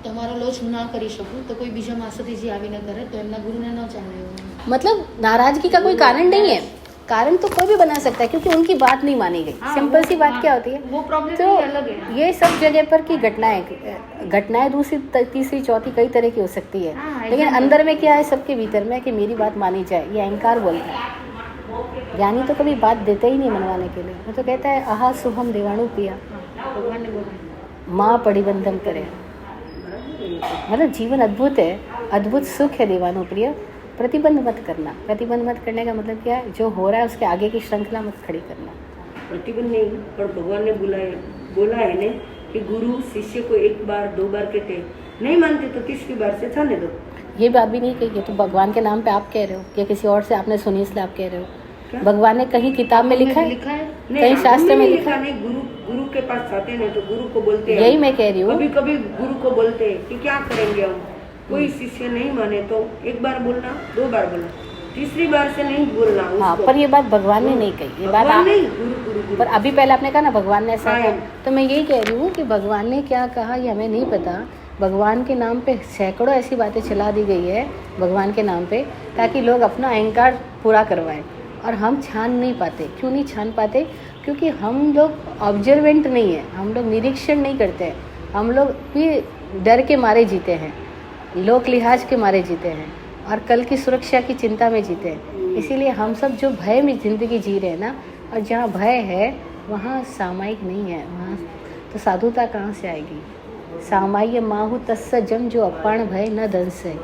[SPEAKER 2] તમારો લોચ ના કરી શકું તો કોઈ બીજા માસતીજી આવી ન કરે તો એમના ગુરુને ન ચાલે।
[SPEAKER 1] मतलब नाराजगी का कोई कारण नहीं है। कारण तो कोई भी बना सकता है क्योंकि उनकी बात नहीं मानी गई। सिंपल सी बात क्या होती है,
[SPEAKER 2] वो प्रॉब्लम
[SPEAKER 1] तो
[SPEAKER 2] अलग है।
[SPEAKER 1] ये सब जगह पर की घटनाएं दूसरी तीसरी चौथी कई तरह की हो सकती है। लेकिन अंदर में क्या है, सबके भीतर में कि मेरी बात मानी जाए, ये अहंकार बोलता है। ज्ञानी तो कभी बात देता ही नहीं मनवाने के लिए। वो तो कहता है आहा सुहम देवाणु पिया,
[SPEAKER 2] भगवान ने बोला
[SPEAKER 1] माँ परिबंधम करे। मतलब जीवन अद्भुत है, अद्भुत सुख है देवानु प्रिय, प्रतिबंध मत करना। प्रतिबंध मत करने का मतलब क्या है? जो हो रहा है उसके आगे की श्रृंखला मत खड़ी करना।
[SPEAKER 3] प्रतिबंध नहीं, पर भगवान ने बोला है ने कि गुरु शिष्य को एक बार दो बार कहते, नहीं मानते तो तीसरी बार से जाने दो।
[SPEAKER 1] ये बात भी नहीं कही है, तो भगवान के नाम पे आप कह रहे हो या किसी और से आपने सुनी इसलिए आप कह रहे हो? भगवान ने कहीं किताब में लिखा है, कहीं शास्त्र में लिखा है?
[SPEAKER 3] गुरु के पास जाते हैं तो गुरु को बोलते हैं।
[SPEAKER 1] यही मैं कह रही हूँ,
[SPEAKER 3] कभी कभी गुरु को बोलते हैं कि क्या करेंगे हम, कोई शिष्य नहीं माने तो एक बार बोलना, दो बार बोलना, तीसरी बार से नहीं बोलना।
[SPEAKER 1] हाँ, पर ये बात भगवान ने नहीं कही, ये बात आप
[SPEAKER 3] नहीं, गुरु
[SPEAKER 1] पर अभी पहले आपने कहा ना भगवान ने ऐसा कहा, तो मैं यही कह रही हूँ कि भगवान ने क्या कहा ये हमें नहीं पता। भगवान के नाम पे सैकड़ों ऐसी बातें चला दी गई है भगवान के नाम पे, ताकि लोग अपना अहंकार पूरा करवाएं। और हम छान नहीं पाते। क्यों नहीं छान पाते? क्योंकि हम लोग ऑब्जर्वेंट नहीं है, हम लोग निरीक्षण नहीं करते हैं। हम लोग भी डर के मारे जीते हैं, लोक लिहाज के मारे जीते हैं और कल की सुरक्षा की चिंता में जीते हैं। इसीलिए हम सब जो भय में ज़िंदगी जी रहे हैं ना, और जहाँ भय है वहाँ सामायिक नहीं है, वहाँ तो साधुता कहाँ से आएगी? सामाय्य माहु तस्स जम जो अपाण भय न दंस है,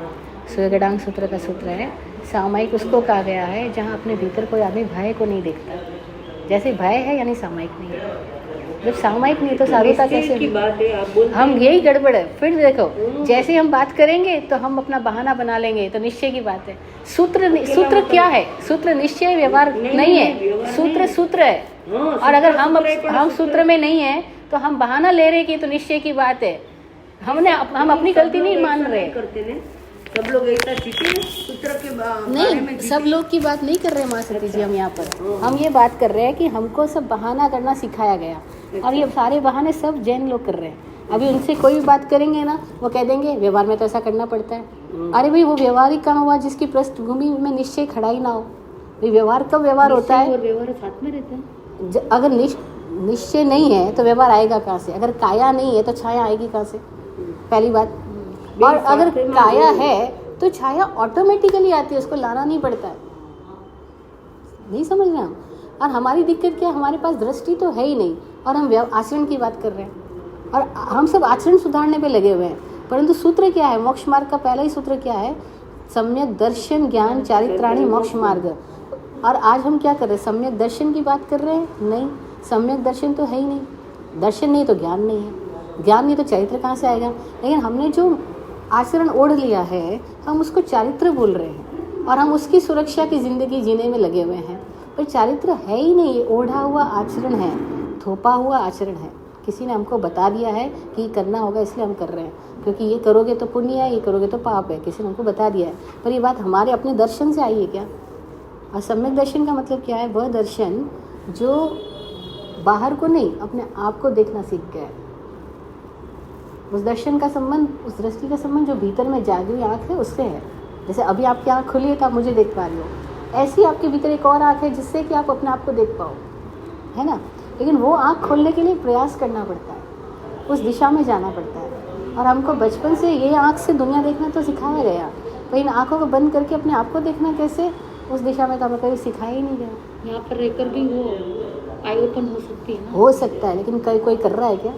[SPEAKER 1] स्वेगडांग सूत्र का सूत्र है। सामायिक उसको कहा गया है जहाँ अपने भीतर कोई आदमी भय को नहीं देखता। जैसे भय है यानी सामायिक नहीं है। जब सामायिक नहीं तो साधुता कैसे
[SPEAKER 3] की बात है? आप बोलते
[SPEAKER 1] हम यही गड़बड़ है। फिर देखो, जैसे हम बात करेंगे तो हम अपना बहाना बना लेंगे, तो निश्चय की बात है। सूत्र क्या है? सूत्र निश्चय व्यवहार नहीं है, सूत्र है। और अगर हम सूत्र में नहीं है तो हम बहाना ले रहे कि तो निश्चय की बात है। हम अपनी गलती नहीं मान रहे।
[SPEAKER 3] सब लोग ऐसा सीखे सूत्र के
[SPEAKER 1] नहीं, सब लोग की बात नहीं कर रहे माँ सती जी। हम यहाँ पर हम ये बात कर रहे हैं कि हमको सब बहाना करना सिखाया गया, और ये सारे बहाने सब जैन लोग कर रहे हैं। अभी उनसे कोई भी बात करेंगे ना, वो कह देंगे व्यवहार में तो ऐसा करना पड़ता है। अरे भाई, वो व्यवहारिक कहाँ हुआ जिसकी पृष्ठभूमि में निश्चय खड़ा ही ना हो? भाई व्यवहार कब व्यवहार होता है?
[SPEAKER 2] व्यवहार साथ में रहते हैं।
[SPEAKER 1] अगर निश्चय नहीं है तो व्यवहार आएगा कहाँ से? अगर काया नहीं है तो छाया आएगी कहाँ से? पहली बात। और अगर काया है तो छाया ऑटोमेटिकली आती है, उसको लाना नहीं पड़ता है। नहीं समझ रहे हम? और हमारी दिक्कत क्या है? हमारे पास दृष्टि तो है ही नहीं, और हम आचरण की बात कर रहे हैं, और हम सब आचरण सुधारने पे लगे हुए हैं। परंतु सूत्र क्या है? मोक्ष मार्ग का पहला ही सूत्र क्या है? सम्यक दर्शन ज्ञान चारित्राणी मोक्ष मार्ग। और आज हम क्या कर रहे हैं? सम्यक दर्शन की बात कर रहे हैं? नहीं, सम्यक दर्शन तो है ही नहीं। दर्शन नहीं तो ज्ञान नहीं है, ज्ञान नहीं तो चरित्र कहाँ से आएगा? लेकिन हमने जो आचरण ओढ़ लिया है, हम उसको चारित्र बोल रहे हैं, और हम उसकी सुरक्षा की ज़िंदगी जीने में लगे हुए हैं। पर चारित्र है ही नहीं, ये ओढ़ा हुआ आचरण है, थोपा हुआ आचरण है। किसी ने हमको बता दिया है कि करना होगा, इसलिए हम कर रहे हैं, क्योंकि ये करोगे तो पुण्य है, ये करोगे तो पाप है, किसी ने हमको बता दिया है। पर ये बात हमारे अपने दर्शन से आई है क्या? और सम्यक दर्शन का मतलब क्या है? वह दर्शन जो बाहर को नहीं, अपने आप को देखना सीख गया है। उस दर्शन का संबंध, उस दृष्टि का संबंध जो भीतर में जागी हुई आँख है उससे है। जैसे अभी आपकी आँख खुली है तो आप मुझे देख पा रही हो, ऐसी आपके भीतर एक और आँख है जिससे कि आप अपने आप को देख पाओ, है ना। लेकिन वो आँख खोलने के लिए प्रयास करना पड़ता है, उस दिशा में जाना पड़ता है। और हमको बचपन से ये आँख से दुनिया देखना तो सिखाया गया, पर इन आँखों को बंद करके अपने आप को देखना कैसे, उस दिशा में तो हमें कभी सिखाया ही नहीं गया।
[SPEAKER 2] यहाँ पर रहकर भी वो आई ओपन हो सकती है ना?
[SPEAKER 1] हो सकता है, लेकिन कोई कर रहा है क्या?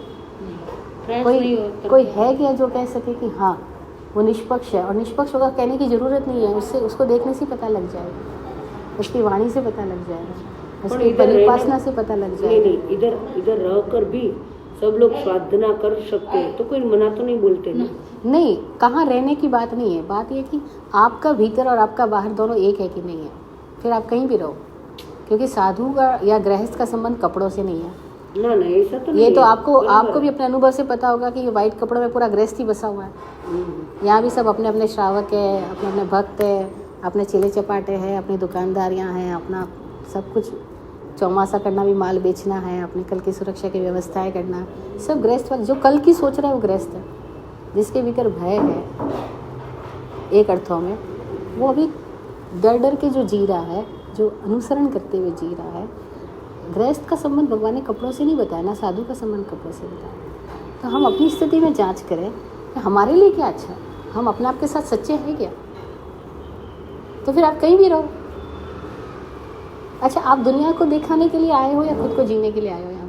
[SPEAKER 1] कोई है क्या जो कह सके कि हाँ वो निष्पक्ष है? और निष्पक्ष होगा कहने की ज़रूरत नहीं है, उससे उसको देखने से पता लग जाएगा, उसकी वाणी से पता लग जाएगा, उसकी परिपासना से पता लग जाएगा।
[SPEAKER 3] नहीं, इधर रहकर भी सब लोग साधना कर सकते हैं, तो कोई मना तो नहीं बोलते ना?
[SPEAKER 1] नहीं, कहाँ रहने की बात नहीं है, बात ये कि आपका भीतर और आपका बाहर दोनों एक है कि नहीं है, फिर आप कहीं भी रहो। क्योंकि साधु का या गृहस्थ का संबंध कपड़ों से नहीं है
[SPEAKER 3] ना, ऐसा तो नहीं
[SPEAKER 1] ये तो
[SPEAKER 3] है।
[SPEAKER 1] आपको भी अपने अनुभव से पता होगा कि ये वाइट कपड़ों में पूरा गृहस्थ ही बसा हुआ है। यहाँ भी सब अपने अपने श्रावक है, अपने अपने भक्त है, अपने चेले चपाटे हैं, अपनी दुकानदारियाँ हैं, अपना सब कुछ चौमासा करना भी, माल बेचना है, अपने कल की सुरक्षा की व्यवस्थाएं करना, सब गृहस्थ वाले। जो कल की सोच रहा है वो गृहस्थ है, जिसके भीतर भय है एक अर्थों में, वो अभी डर डर के जो जी रहा है, जो अनुसरण करते हुए जी रहा है। गृहस्थ का संबंध भगवान ने कपड़ों से नहीं बताया, ना साधु का संबंध कपड़ों से बताया। तो हम अपनी स्थिति में जांच करें कि हमारे लिए क्या अच्छा है, हम अपने आप के साथ सच्चे हैं क्या, तो फिर आप कहीं भी रहो। अच्छा, आप दुनिया को दिखाने के लिए आए हो या खुद को जीने के लिए आए हो यहाँ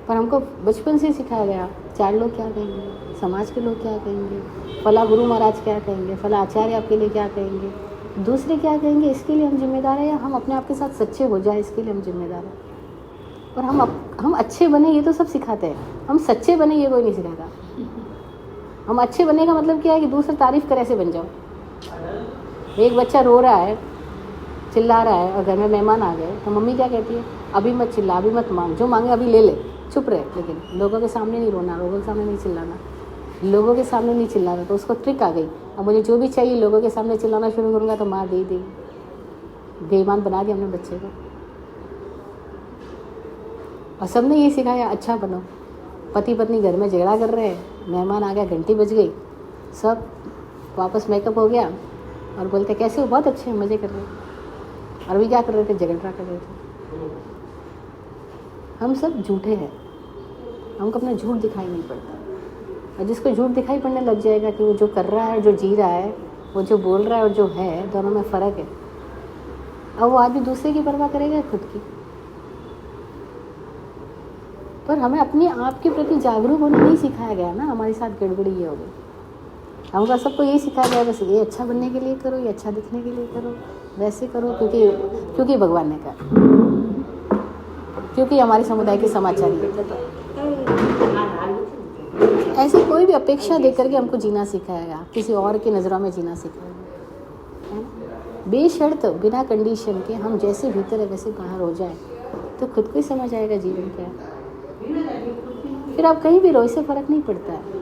[SPEAKER 1] पर हमको बचपन से सिखाया गया, चार लोग क्या कहेंगे, समाज के लोग क्या कहेंगे, फला गुरु महाराज क्या कहेंगे, फला आचार्य आपके लिए क्या कहेंगे, दूसरे क्या कहेंगे, इसके लिए हम जिम्मेदार हैं, या हम अपने आप के साथ सच्चे हो जाए इसके लिए हम जिम्मेदार हैं। और हम अच्छे बने ये तो सब सिखाते हैं, हम सच्चे बने ये कोई नहीं सिखाता। हम अच्छे बनने का मतलब क्या है कि दूसरा तारीफ करे ऐसे बन जाओ। एक बच्चा रो रहा है, चिल्ला रहा है, और घर में मेहमान आ गए तो मम्मी क्या कहती है, अभी मत चिल्ला, अभी मत मांग, जो मांगे अभी ले ले, चुप रहे। लेकिन लोगों के सामने नहीं रोना, लोगों के सामने नहीं चिल्लाना, लोगों के सामने नहीं चिल्लाना। तो उसको ट्रिक आ गई, अब मुझे जो भी चाहिए लोगों के सामने चिल्लाना शुरू करूँगा तो मार दे दी। बेईमान बना दिया हमने बच्चे को। और सबने ये सिखाया अच्छा बनो। पति पत्नी घर में झगड़ा कर रहे हैं, मेहमान आ गया, घंटी बज गई, सब वापस मेकअप हो गया और बोलते कैसे हो, बहुत अच्छे हैं, मज़े कर रहे हैं। और भी क्या कर रहे थे, झगड़ा कर रहे थे। हम सब झूठे हैं, हमको अपना झूठ दिखाई नहीं पड़ता। और जिसको झूठ दिखाई पड़ने लग जाएगा कि वो जो कर रहा है, जो जी रहा है, वो जो बोल रहा है और जो है, दोनों में फ़र्क है। अब वो आदमी दूसरे की परवाह करेगा, खुद की। पर हमें अपने आप के प्रति जागरूक होना नहीं सिखाया गया ना, हमारे साथ गड़बड़ी ये हो गई। हमको सबको यही सिखाया गया बस ये अच्छा बनने के लिए करो, ये अच्छा दिखने के लिए करो, वैसे करो क्योंकि भगवान ने कहा, क्योंकि हमारे समुदाय के समाचार ये थे। ऐसी कोई भी अपेक्षा देकर के हमको जीना सिखाएगा, किसी और की नज़रों में जीना सिखाएगा, है ना। बेशर्त बिना कंडीशन के हम जैसे भीतर है वैसे बाहर हो जाए तो खुद को ही समझ आएगा जीवन क्या है। फिर आप कहीं भी रहो, इससे फ़र्क नहीं पड़ता है।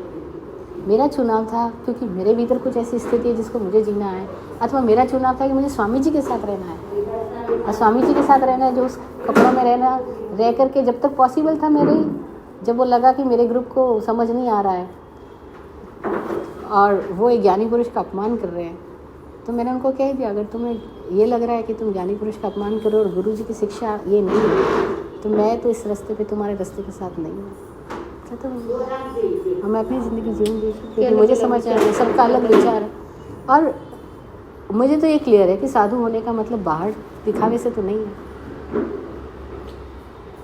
[SPEAKER 1] मेरा चुनाव था क्योंकि मेरे भीतर कुछ ऐसी स्थिति है जिसको मुझे जीना है, अथवा मेरा चुनाव था कि मुझे स्वामी जी के साथ रहना है। और स्वामी जी के साथ रहना है, जो उस कपड़ों में रहना रह करके जब तक पॉसिबल था मेरे, जब वो लगा कि मेरे ग्रुप को समझ नहीं आ रहा है और वो एक ज्ञानी पुरुष का अपमान कर रहे हैं, तो मैंने उनको कह दिया अगर तुम्हें ये लग रहा है कि तुम ज्ञानी पुरुष का अपमान करो और गुरु जी की शिक्षा ये नहीं है, तो मैं तो इस रास्ते पे तुम्हारे रास्ते के साथ नहीं हूँ। खत्म। मैं अपनी ज़िंदगी जीऊँगी क्योंकि मुझे समझ आ रहा है सबका अलग विचार है। और मुझे तो ये क्लियर है कि साधु होने का मतलब बाहर दिखावे से तो नहीं है।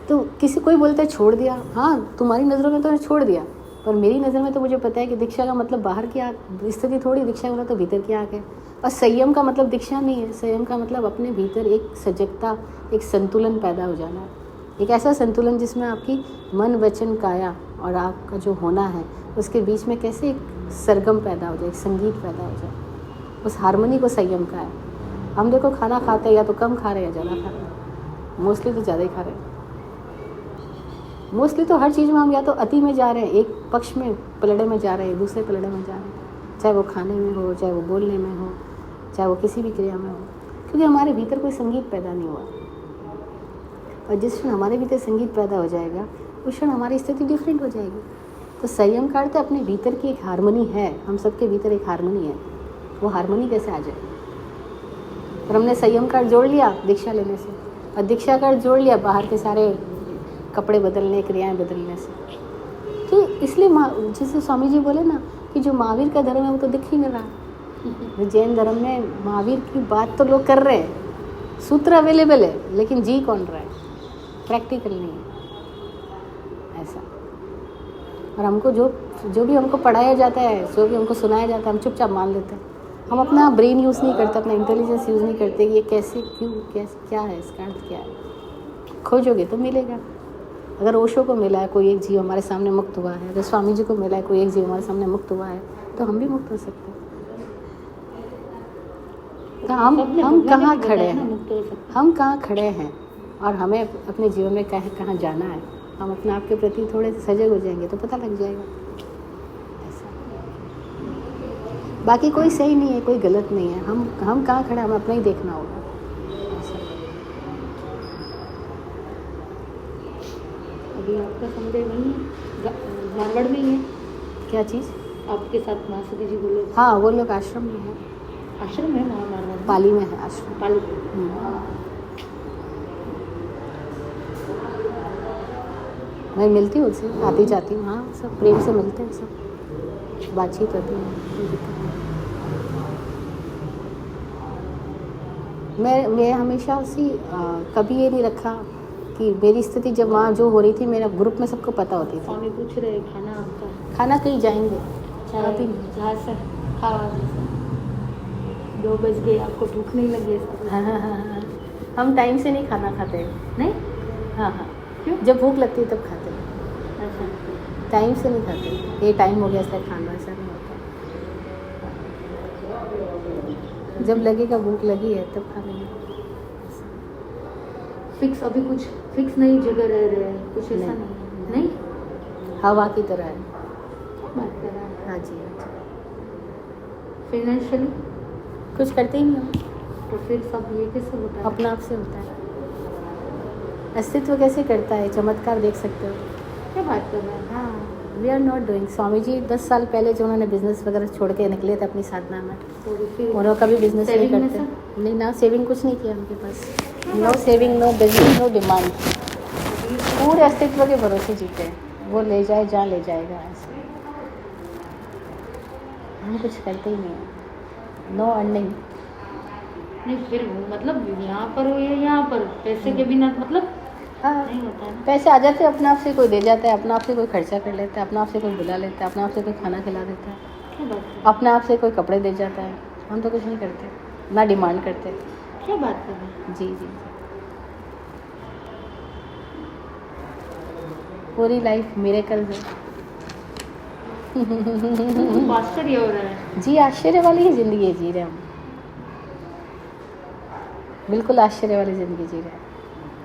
[SPEAKER 1] तो किसी कोई बोलता है छोड़ दिया, हाँ तुम्हारी नज़रों में तो छोड़ दिया, पर मेरी नज़र में तो मुझे पता है कि दीक्षा का मतलब बाहर की आँख स्थिति थोड़ी, दीक्षा का मतलब भीतर की आँख है। और संयम का मतलब दीक्षा नहीं है, संयम का मतलब अपने भीतर एक सजगता, एक संतुलन पैदा हो जाना है। एक ऐसा संतुलन जिसमें आपकी मन वचन काया और आपका जो होना है उसके बीच में कैसे एक सरगम पैदा हो जाए, एक संगीत पैदा हो जाए, उस हारमोनी को संयम का है। हम देखो खाना खाते हैं या तो कम खा रहे हैं या ज़्यादा खा रहे हैं, मोस्टली तो ज़्यादा ही खा रहे हैं। मोस्टली तो हर चीज़ में हम या तो अति में जा रहे हैं, एक पक्ष में पलड़े में जा रहे हैं, दूसरे पलड़े में जा रहे हैं, चाहे वो खाने में हो, चाहे वो बोलने में हो, चाहे वो किसी भी क्रिया में हो, क्योंकि हमारे भीतर कोई संगीत पैदा नहीं हुआ। और जिस क्षण हमारे भीतर संगीत पैदा हो जाएगा उस क्षण हमारी स्थिति डिफरेंट हो जाएगी। तो संयम का अर्थ अपने भीतर की एक हारमोनी है, हम सबके भीतर एक हारमोनी है, वो हारमोनी कैसे आ जाए। और हमने संयम का अर्थ जोड़ लिया दीक्षा लेने से, और दीक्षा का अर्थ जोड़ लिया बाहर के सारे कपड़े बदलने, क्रियाएं बदलने से। तो इसलिए जैसे स्वामी जी बोले ना कि जो महावीर का धर्म है वो तो दिख ही नहीं रहा। जैन धर्म में महावीर की बात तो लोग कर रहे हैं, सूत्र अवेलेबल है, लेकिन जी कौन रहा है, प्रैक्टिकल नहीं है ऐसा। और हमको जो भी हमको पढ़ाया जाता है, जो भी हमको सुनाया जाता है, हम चुपचाप मान लेते हैं। हम अपना ब्रेन यूज़ नहीं करते, अपना इंटेलिजेंस यूज़ नहीं करते कि ये कैसे, क्यों, कैसे, क्या है, इसका अर्थ क्या है। खोजोगे तो मिलेगा। अगर ओशो को मिला है कोई एक जीव हमारे सामने मुक्त हुआ है, अगर स्वामी जी को मिला है कोई एक जीव हमारे सामने मुक्त हुआ है, तो हम भी मुक्त हो सकते हैं। तो हम कहाँ खड़े हैं, हम कहाँ खड़े हैं, और हमें अपने जीवन में कहाँ जाना है। हम अपने आप के प्रति थोड़े से सजग हो जाएंगे तो पता लग जाएगा ऐसा। बाकी कोई सही नहीं है, कोई गलत नहीं है, हम कहाँ खड़े, हमें अपना ही देखना होगा ऐसा।
[SPEAKER 2] अभी आपका संदेह वही है, धारवाड़ में ही है
[SPEAKER 1] क्या चीज़?
[SPEAKER 2] आपके साथ मासुदी जी बोले।
[SPEAKER 1] हाँ, वो लोग आश्रम में है,
[SPEAKER 2] आश्रम है वहाँ मारवाड़ में?
[SPEAKER 1] पाली में है आश्रम।
[SPEAKER 2] पाली।
[SPEAKER 1] मैं मिलती हूँ उससे, आती जाती हूँ, हाँ सब प्रेम से मिलते हैं, सब बातचीत होती है। मैं हमेशा उसी कभी ये नहीं रखा कि मेरी स्थिति जब वहाँ जो हो रही थी, मेरा ग्रुप में सबको पता होती थी।
[SPEAKER 2] स्वामी पूछ रहे खाना आपका?
[SPEAKER 1] खाना कहीं जाएंगे,
[SPEAKER 2] अभी जहाँ से खावा 2 बज गए, आपको भूख नहीं लगी?
[SPEAKER 1] हाँ, हम टाइम से नहीं खाना खाते।
[SPEAKER 2] नहीं?
[SPEAKER 1] हाँ,
[SPEAKER 2] क्यों?
[SPEAKER 1] जब भूख लगती है तब खाते हैं,
[SPEAKER 2] अच्छा,
[SPEAKER 1] टाइम से नहीं खाते। ये टाइम हो गया इसलिए खाना, ऐसा नहीं होता। जब लगेगा भूख लगी है तब खा लेंगे।
[SPEAKER 2] फिक्स अभी कुछ फिक्स नई जगह रह रहे हैं, कुछ ऐसा नहीं?
[SPEAKER 1] हवा की तरह है।
[SPEAKER 2] बात कर रहा है।
[SPEAKER 1] हाँ जी।
[SPEAKER 2] फाइनेंशियली
[SPEAKER 1] कुछ करते ही नहीं हम,
[SPEAKER 2] तो फिर सब ये कैसे होता है?
[SPEAKER 1] अपना आप से होता है। अस्तित्व कैसे करता है, चमत्कार देख सकते हो।
[SPEAKER 2] क्या बात कर रहे हैं?
[SPEAKER 1] हाँ, we are not doing. Swami ji 10 साल पहले जो उन्होंने बिजनेस वगैरह छोड़ के निकले थे अपनी साधना में,
[SPEAKER 2] तो फिर
[SPEAKER 1] उन्होंने कभी बिजनेस नहीं करते। नहीं ना, सेविंग कुछ नहीं किया उनके पास। No saving, no business, no demand. पूरे अस्तित्व के भरोसे जीते हैं, वो ले जाए जहाँ ले जाएगा ऐसे। हम कुछ करते ही नहीं हैं। No earning.
[SPEAKER 2] नहीं, फिर मतलब यहाँ पर हो या यहाँ पर पैसे के बिना मतलब
[SPEAKER 1] हाँ,
[SPEAKER 2] नहीं होता है।
[SPEAKER 1] पैसे आ जाते हैं, अपने आप से कोई दे जाता है, अपने आप से कोई खर्चा कर लेता है, अपने आप से कोई बुला लेता है, अपने आप से कोई खाना खिला देता है,
[SPEAKER 2] क्या बात है?
[SPEAKER 1] अपने आप से कोई कपड़े दे जाता है। हम तो कुछ नहीं करते, ना डिमांड करते।
[SPEAKER 2] क्या बात कर रहे हैं?
[SPEAKER 1] जी जी, पूरी लाइफ मिरेकल है।
[SPEAKER 2] आश्चर्य हो रहा है।
[SPEAKER 1] जी, आश्चर्य वाली ही ज़िंदगी जी रहे हम, बिल्कुल आश्चर्य वाली ज़िंदगी जी रहे हैं।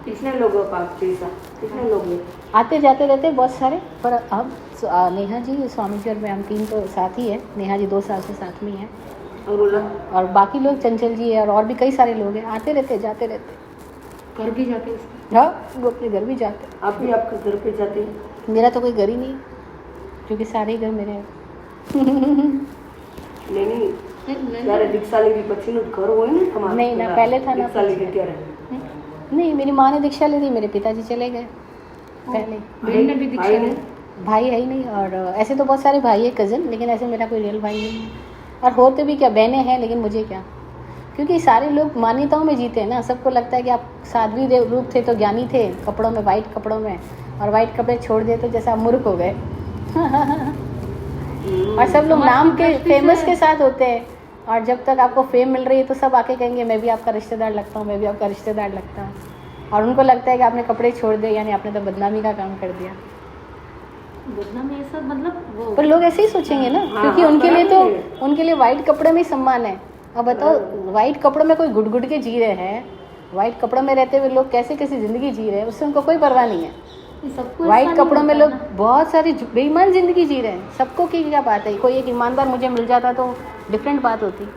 [SPEAKER 3] कितने लोग हो आप जैसा? कितने लोग हैं?
[SPEAKER 1] आते जाते रहते हैं बहुत सारे, पर अब नेहा जी, स्वामी जी और मैं, हम 3 तो साथ ही है। नेहा जी 2 साल से साथ में हैं,
[SPEAKER 3] और वो लोग
[SPEAKER 1] और बाकी लोग चंचल जी है, और भी कई सारे लोग हैं। आते रहते जाते रहते।
[SPEAKER 2] घर भी जाते हैं?
[SPEAKER 1] हाँ, वो अपने घर भी जाते हैं।
[SPEAKER 3] आप भी आपके घर पे जाते हैं?
[SPEAKER 1] मेरा तो कोई घर ही नहीं, क्योंकि सारे ही घर मेरे हैं।
[SPEAKER 3] नहीं ત્યારે દીક્ષા લીધી પછીનું ઘર હોય ને તમારું?
[SPEAKER 1] नहीं ना, पहले था ना।
[SPEAKER 3] દીક્ષા લીધી ત્યારે
[SPEAKER 1] नहीं, मेरी माँ ने दीक्षा ली थी, मेरे पिताजी चले गए पहले।
[SPEAKER 2] बहन ने भी दीक्षा ली?
[SPEAKER 1] भाई है ही नहीं, और ऐसे तो बहुत सारे भाई है कज़न, लेकिन ऐसे मेरा कोई रियल भाई नहीं है। और होते भी क्या, बहनें हैं, लेकिन मुझे क्या, क्योंकि सारे लोग मान्यताओं में जीते हैं ना। सबको लगता है कि आप साध्वी रूप थे तो ज्ञानी थे, कपड़ों में, वाइट कपड़ों में, और वाइट कपड़े छोड़ दिए तो जैसे आप मूर्ख हो गए। और सब लोग नाम के फेमस के साथ होते हैं, और जब तक आपको फेम मिल रही है तो सब आके कहेंगे मैं भी आपका रिश्तेदार लगता हूँ, मैं भी आपका रिश्तेदार लगता हूँ। और उनको लगता है कि आपने कपड़े छोड़ दिए, यानी आपने तो बदनामी का काम कर दिया।
[SPEAKER 2] बदनामी ऐसा मतलब वो,
[SPEAKER 1] पर लोग ऐसे ही सोचेंगे ना, क्योंकि उनके लिए तो, उनके लिए वाइट कपड़े में ही सम्मान है। अब बताओ, वाइट कपड़ों में कोई गुड़ गुड़ के जी रहे हैं, वाइट कपड़ों में रहते हुए लोग कैसे कैसी ज़िंदगी जी रहे हैं, उससे उनको कोई परवाह नहीं है।
[SPEAKER 2] सबको
[SPEAKER 1] वाइट
[SPEAKER 2] ऐसा
[SPEAKER 1] कपड़ों में
[SPEAKER 2] नहीं
[SPEAKER 1] लोग
[SPEAKER 2] होता ना।
[SPEAKER 1] बहुत सारी बेईमान जिंदगी जी रहे हैं। सबको की क्या बात है, कोई एक ईमानदार मुझे मिल जाता तो डिफरेंट बात होती।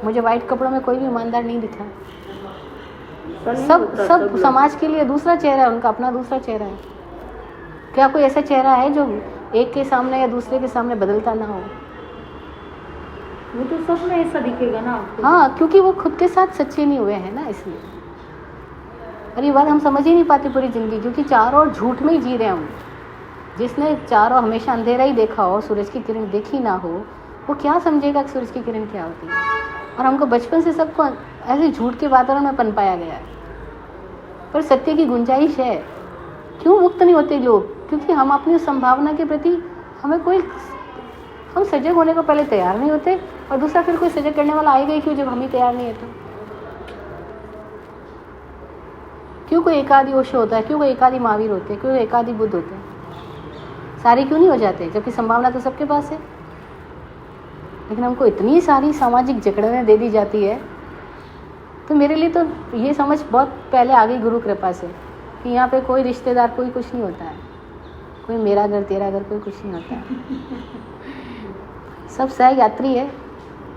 [SPEAKER 1] मुझे वाइट कपड़ों में कोई भी ईमानदार नहीं दिखा।
[SPEAKER 3] ऐसा नहीं
[SPEAKER 1] सब
[SPEAKER 3] होता,
[SPEAKER 1] सब
[SPEAKER 3] लोग।
[SPEAKER 1] समाज के लिए दूसरा चेहरा है, उनका अपना दूसरा चेहरा है। क्या कोई ऐसा चेहरा है जो एक के सामने या दूसरे के सामने बदलता ना हो?
[SPEAKER 2] वो तो सब में ऐसा दिखेगा ना आपको।
[SPEAKER 1] हाँ, क्योंकि वो खुद के साथ सच्चे नहीं हुए हैं ना, इसलिए। और ये बात हम समझ ही नहीं पाते पूरी ज़िंदगी, क्योंकि चारों ओर झूठ में ही जी रहे हैं हम। जिसने चारों हमेशा अंधेरा ही देखा हो, सूरज की किरण देखी ना हो, वो क्या समझेगा कि सूरज की किरण क्या होती है। और हमको बचपन से सबको ऐसे झूठ के वातावरण में पनपाया गया है। पर सत्य की गुंजाइश है। क्यों मुक्त नहीं होते लोग? क्योंकि हम अपनी संभावना के प्रति हम सजग होने को पहले तैयार नहीं होते, और दूसरा फिर कोई सजग करने वाला आएगा ही क्यों जब हम ही तैयार नहीं है तो। क्यों कोई एक आदि ओशो होता है, क्यों कोई एक आदि महावीर होते हैं, क्यों एक आदि बुद्ध होते हैं? सारे क्यों नहीं हो जाते, जबकि संभावना तो सबके पास है। लेकिन हमको इतनी सारी सामाजिक जकड़नें दे दी जाती है। तो मेरे लिए तो ये समझ बहुत पहले आ गई गुरु कृपा से कि यहाँ पे कोई रिश्तेदार, कोई कुछ नहीं होता है। कोई मेरा घर तेरा घर, कोई कुछ नहीं होता है। सब सह यात्री है,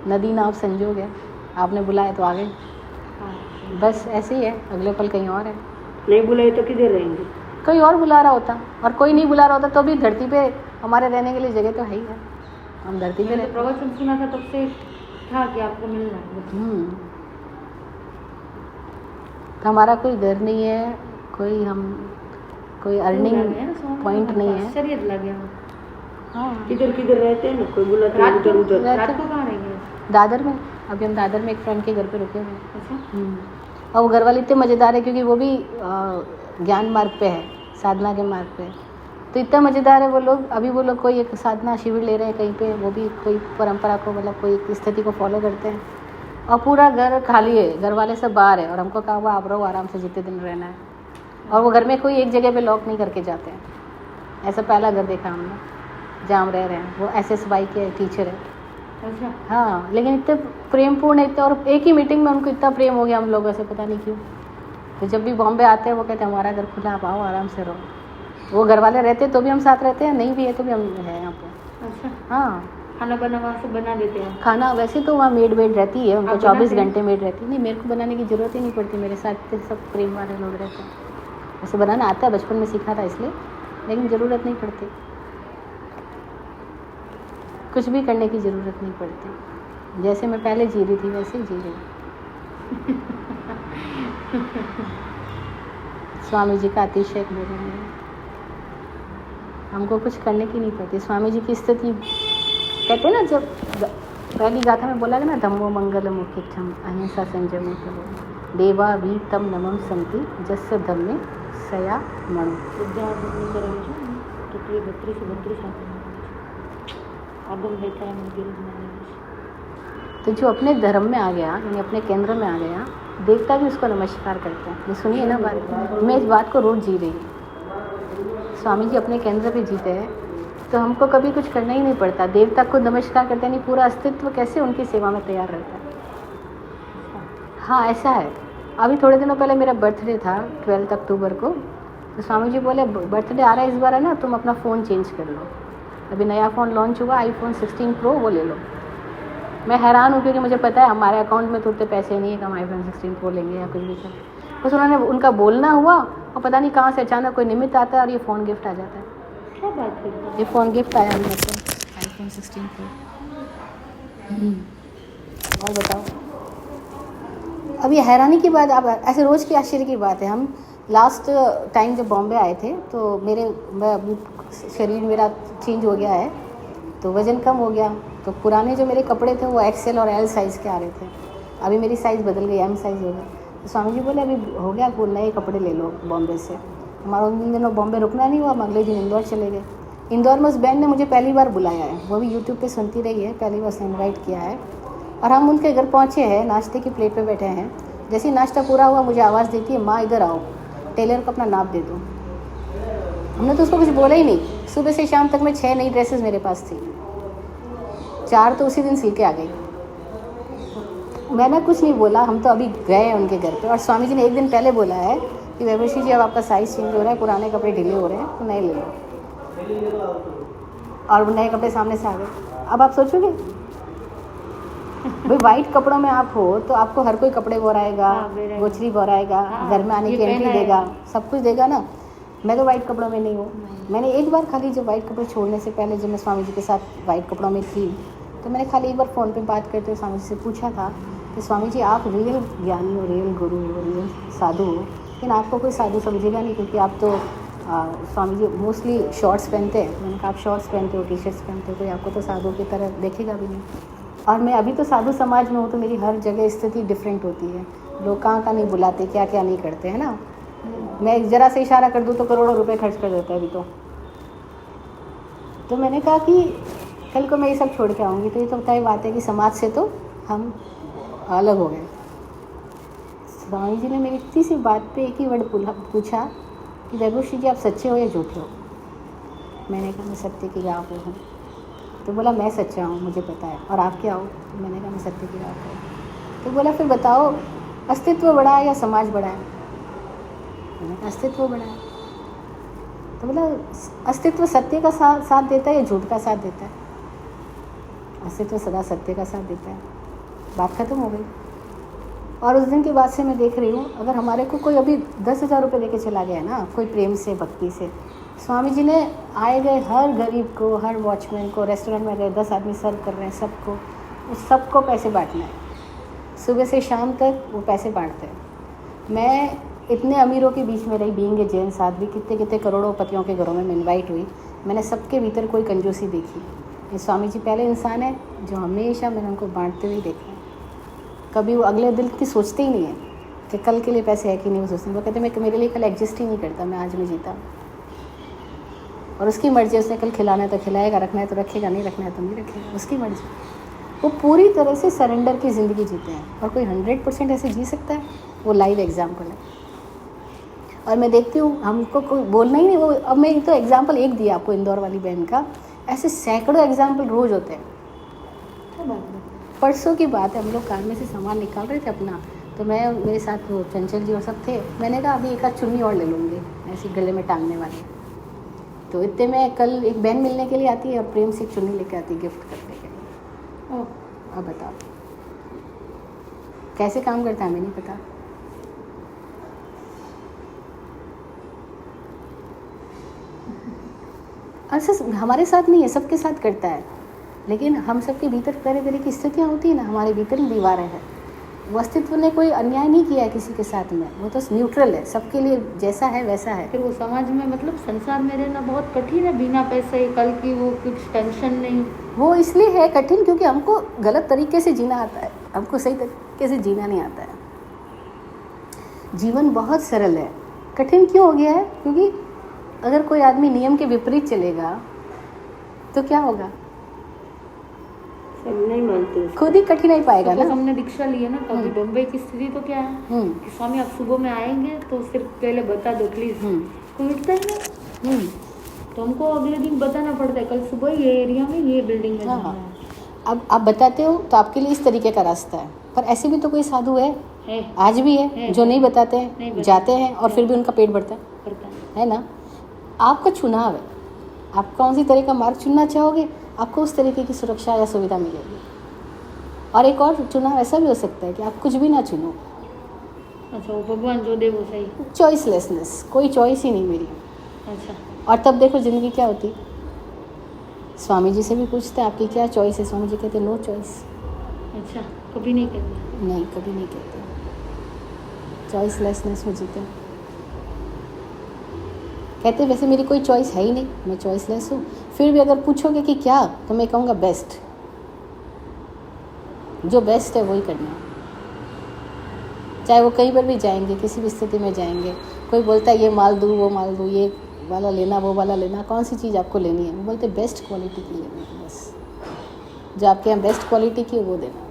[SPEAKER 1] नदी नाव संजोग है। आपने बुलाया तो आ गए, बस ऐसे ही है। अगले पल कहीं और है।
[SPEAKER 3] नहीं बुलाए तो किधर रहेंगे?
[SPEAKER 1] कोई और बुला रहा होता, और कोई नहीं बुला रहा होता तो भी धरती पे हमारे रहने के लिए जगह तो है ही है। हम धरती पे
[SPEAKER 2] मैंने
[SPEAKER 1] रहते।
[SPEAKER 2] प्रवचन सुना था तब से था कि आपको मिलना है।
[SPEAKER 1] तो हमारा कोई घर नहीं है, कोई अर्निंग पॉइंट नहीं है।
[SPEAKER 2] आश्चर्य लगे।
[SPEAKER 1] हाँ,
[SPEAKER 3] किधर किधर रहते हैं ना, कोई बुलाते
[SPEAKER 2] रात
[SPEAKER 3] हैं उधर उधर।
[SPEAKER 1] रहते-
[SPEAKER 2] रात को कहाँ रहेंगे?
[SPEAKER 1] दादर में। अभी हम दादर में एक फ्रेंड के घर पे रुके हुए हैं।
[SPEAKER 2] अच्छा।
[SPEAKER 1] और वो घर वाले इतने मज़ेदार है, क्योंकि वो भी ज्ञान मार्ग पे है, साधना के मार्ग पे। तो इतना मज़ेदार है वो लोग। अभी वो लोग कोई एक साधना शिविर ले रहे हैं कहीं पे, वो भी कोई परंपरा को, मतलब कोई एक स्थिति को फॉलो करते हैं। और पूरा घर खाली है, घर वाले सब बाहर है, और हमको कहा हुआ आप रहो आराम से जितने दिन रहना है। और वो घर में कोई एक जगह पे लॉक नहीं करके जाते हैं। ऐसा पहला घर देखा हमने जहाँ हम रह रहे हैं। वो SSY के टीचर है।
[SPEAKER 2] अच्छा।
[SPEAKER 1] हाँ, लेकिन इतने प्रेमपूर्ण, इतने, और एक ही मीटिंग में उनको इतना प्रेम हो गया हम लोगों से, पता नहीं क्यों। तो जब भी बॉम्बे आते हैं वो कहते हैं हमारा घर खुला, आप आओ आराम से रहो। वो घर वाले रहते तो भी हम साथ रहते हैं, नहीं भी है तो भी हम हैं यहाँ पे।
[SPEAKER 2] अच्छा।
[SPEAKER 1] हाँ,
[SPEAKER 2] खाना बना वहाँ से बना देते हैं?
[SPEAKER 1] खाना वैसे तो वहाँ मेड रहती है, उनको
[SPEAKER 2] आप
[SPEAKER 1] 24
[SPEAKER 2] बनाते हैं?
[SPEAKER 1] घंटे मेड रहती है। नहीं, मेरे को बनाने की ज़रूरत ही नहीं पड़ती, मेरे साथ तो सब प्रेम वाले लोग रहते हैं। वैसे बनाना आता है, बचपन में सीखा था इसलिए, लेकिन ज़रूरत नहीं पड़ती। कुछ भी करने की ज़रूरत नहीं पड़ती। जैसे मैं पहले जी रही थी वैसे ही जी रही हूँ। स्वामी जी का अतिशय मेरे में, हमको कुछ करने की नहीं पड़ती। स्वामी जी की स्थिति कहते हैं ना, जब पहली गाथा में बोला गया ना, धम्मो मंगल मुख्यम अहिंसा संयम देवा भी तम नमम संति जस्य धम्मे सया मणु। तो जो अपने धर्म में आ गया, यानी अपने केंद्र में आ गया, देवता भी उसको नमस्कार करते हैं। ये सुनिए ना बात, मैं इस बात को रोज जी रही हूँ। स्वामी जी अपने केंद्र पे जीते हैं, तो हमको कभी कुछ करना ही नहीं पड़ता। देवता को नमस्कार करते नहीं, पूरा अस्तित्व कैसे उनकी सेवा में तैयार रहता है। हाँ, ऐसा है। अभी थोड़े दिनों पहले मेरा बर्थडे था 12 अक्टूबर को। तो स्वामी जी बोले बर्थडे आ रहा है इस बार, है ना, तुम अपना फ़ोन चेंज कर लो। अभी नया फ़ोन लॉन्च हुआ, iPhone 16 Pro, वो ले लो। मैं हैरान हूँ, क्योंकि मुझे पता है हमारे अकाउंट में तो उतने पैसे नहीं है कि हम iPhone 16 Pro लेंगे या कुछ भी कर। बस उन्होंने, उनका बोलना हुआ, और पता नहीं कहाँ से अचानक कोई निमित्त आता है और ये फ़ोन गिफ्ट आ जाता है।
[SPEAKER 2] क्या बात है?
[SPEAKER 1] ये फ़ोन गिफ्ट आया मेरे को, iPhone 16 Pro। और बताओ, अब ये हैरानी की बात, अब ऐसे रोज़ की आश्चर्य की बात है। हम लास्ट टाइम जब बॉम्बे आए थे, तो अभी शरीर मेरा चेंज हो गया है, तो वज़न कम हो गया। तो पुराने जो मेरे कपड़े थे वो XL और L साइज़ के आ रहे थे। अभी मेरी साइज़ बदल गई, M साइज़ हो गया। तो स्वामी जी बोले अभी हो गया, वो नए कपड़े ले लो बॉम्बे से। हमारा उन दिनों बॉम्बे रुकना नहीं हुआ, हम अगले दिन इंदौर चले गए। इंदौर में उस बहन ने मुझे पहली बार बुलाया है, वो भी यूट्यूब पे सुनती रही है, पहली बार से इन्वाइट किया है। और हम उनके घर पहुँचे हैं, नाश्ते की प्लेट पे बैठे हैं। जैसे ही नाश्ता पूरा हुआ, मुझे आवाज़ देती है, माँ इधर आओ, टेलर को अपना नाप दे दो। हमने तो उसको कुछ बोला ही नहीं। सुबह से शाम तक में 6 नई ड्रेसेस मेरे पास थी, 4 तो उसी दिन सी के आ गई। मैंने कुछ नहीं बोला, हम तो अभी गए हैं उनके घर पे। और स्वामी जी ने एक दिन पहले बोला है कि वैभवश्री जी अब आपका साइज़ चेंज हो रहा है, पुराने कपड़े ढीले हो रहे हैं तो नए ले लो, और वो नए कपड़े सामने से आ गए। अब आप सोचोगे भाई वाइट कपड़ों में आप हो तो आपको हर कोई कपड़े बोराएगा, गोचरी बोराएगा, घर में आने की एंट्री देगा, सब कुछ देगा ना। मैं तो वाइट कपड़ों में नहीं हूँ। मैंने एक बार खाली जब वाइट कपड़े छोड़ने से पहले जब मैं स्वामी जी के साथ वाइट कपड़ों में थी तो मैंने खाली एक बार फ़ोन पे बात करते हुए स्वामी जी से पूछा था कि स्वामी जी आप रियल ज्ञानी हो, रियल गुरु हो, रियल साधु हो, लेकिन आपको कोई साधु समझेगा नहीं क्योंकि आप तो स्वामी जी मोस्टली शॉर्ट्स पहनते हैं। मैंने कहा आप शॉर्ट्स पहनते हो, टी शर्ट्स पहनते हो, कोई आपको तो साधु की तरह देखेगा भी नहीं। और मैं अभी तो साधु समाज में हूँ तो मेरी हर जगह स्थिति डिफरेंट होती है। लोग कहाँ का नहीं बुलाते, क्या क्या नहीं करते हैं ना। मैं ज़रा से इशारा कर दूँ तो करोड़ों रुपए खर्च कर देता है अभी तो मैंने कहा कि कल को मैं ये सब छोड़ के आऊँगी तो ये तो तय बात है कि समाज से तो हम अलग हो गए। स्वामी जी ने मेरी इतनी सी बात पे एक ही वर्ड पूछा कि वैभवश्री जी आप सच्चे हो या झूठे हो। मैंने कहा मैं सत्य की राह पे हूँ। तो बोला मैं सच्चा हूँ, मुझे पता है, और आप क्या हो। मैंने कहा मैं सत्य की राह पे हूँ। तो बोला फिर बताओ अस्तित्व बड़ा है या समाज बड़ा है। मैंने कहा अस्तित्व बड़ा है। तो बोला अस्तित्व सत्य का साथ देता है या झूठ का साथ देता है। अस्तित्व सदा सत्य का साथ देता है। बात खत्म हो गई। और उस दिन के बाद से मैं देख रही हूँ अगर हमारे को कोई अभी 10,000 रुपये लेके चला गया ना, कोई प्रेम से भक्ति से, स्वामी जी ने आए गए हर गरीब को, हर वॉचमैन को, रेस्टोरेंट में गए 10 आदमी सर्व कर रहे हैं, सबको पैसे बांटना है। सुबह से शाम तक वो पैसे बांटते हैं। मैं इतने अमीरों के बीच में रही, बीइंग ए जैन साध्वी, कितने करोड़ों पतियों के घरों में मैं इन्वाइट हुई। मैंने सबके भीतर कोई कंजूसी देखी। ये स्वामी जी पहले इंसान है जो हमेशा मैंने उनको बांटते हुए देखा है। कभी वो अगले दिन की सोचते ही नहीं है कि कल के लिए पैसे है कि नहीं। वो सोचते हैं, वो कहते हैं मेरे लिए कल एग्जिस्ट ही नहीं करता, मैं आज में जीता। और उसकी मर्ज़ी, उसने कल खिलाना है तो खिलाएगा, रखना है तो रखेगा, नहीं रखना है तो नहीं रखेगा, उसकी मर्ज़ी। वो पूरी तरह से सरेंडर की ज़िंदगी जीते हैं। और कोई 100% ऐसे जी सकता है, वो लाइव एग्जाम्पल है। और मैं देखती हूँ हमको कोई बोलना ही नहीं। वो अब मैं तो एग्जाम्पल एक दिया आपको इंदौर वाली बहन का, ऐसे सैकड़ों एग्जाम्पल रोज़ होते हैं। क्या बात है। परसों की बात है, हम लोग कार में से सामान निकाल रहे थे अपना, तो मैं मेरे साथ वो चंचल जी और सब थे। मैंने कहा अभी एक आध चुन्नी और ले लूँगी ऐसी गले में टांगने वाली। तो इतने में कल एक बहन मिलने के लिए आती है और प्रेम से एक चुन्नी लेके आती है गिफ्ट करने के लिए। अब बताओ कैसे काम करता है, हमें नहीं पता। और सर हमारे साथ नहीं है, सबके साथ करता है। लेकिन हम सबके भीतर तरह तरह की स्थितियाँ होती हैं ना, हमारे भीतर दीवारें हैं। वो अस्तित्व ने कोई अन्याय नहीं किया है किसी के साथ में, वो तो न्यूट्रल है, सबके लिए जैसा है वैसा है।
[SPEAKER 2] फिर वो समाज में मतलब संसार में रहना बहुत कठिन है, बिना पैसे कल की वो कुछ टेंशन नहीं।
[SPEAKER 1] वो इसलिए है कठिन क्योंकि हमको गलत तरीके से जीना आता है, हमको सही तरीके से जीना नहीं आता है। जीवन बहुत सरल है, कठिन क्यों हो गया है? क्योंकि अगर कोई आदमी नियम के विपरीत चलेगा तो क्या होगा?
[SPEAKER 3] सब नहीं मानते,
[SPEAKER 1] खुद ही कठिनाई पाएगा ना।
[SPEAKER 2] हमने दीक्षा ली है ना, कभी बम्बई की स्थिति तो क्या है कि स्वामी आप सुबह में आएंगे तो सिर्फ पहले बता दो प्लीज। कोई उठता ही नहीं, तो हमको अगले दिन बताना पड़ता है कल सुबह ये एरिया में ये बिल्डिंग में जाना है।
[SPEAKER 1] अब आप बताते हो तो आपके लिए इस तरीके का रास्ता है, पर ऐसे भी तो कोई साधु है आज भी है जो नहीं बताते हैं, जाते हैं और फिर भी उनका पेट भरता है ना। आपका चुनाव है, आप कौन सी तरह का मार्ग चुनना चाहोगे, आपको उस तरीके की सुरक्षा या सुविधा मिलेगी। और एक और चुनाव ऐसा भी हो सकता है कि आप कुछ भी ना चुनो।
[SPEAKER 2] अच्छा, वो भगवान जो दे वो सही।
[SPEAKER 1] चॉइसलेसनेस, कोई चॉइस ही नहीं मेरी।
[SPEAKER 2] अच्छा,
[SPEAKER 1] और तब देखो ज़िंदगी क्या होती। स्वामी जी से भी पूछते हैं आपकी क्या चॉइस है, स्वामी जी कहते नो चॉइस।
[SPEAKER 2] अच्छा, कभी नहीं कहते?
[SPEAKER 1] नहीं, कभी नहीं कहते। चॉइसलेसनेस में जीते। कहते वैसे मेरी कोई चॉइस है ही नहीं, मैं चॉइसलेस हूँ। फिर भी अगर पूछोगे कि क्या, तो मैं कहूँगा बेस्ट। जो बेस्ट है वही करना है। चाहे वो कहीं पर भी जाएंगे, किसी भी स्थिति में जाएंगे, कोई बोलता है ये माल दूँ वो माल दूँ, ये वाला लेना वो वाला लेना, कौन सी चीज़ आपको लेनी है? वो बोलते बेस्ट क्वालिटी की लेनी है, बस जो आपके यहाँ बेस्ट क्वालिटी की है वो देना,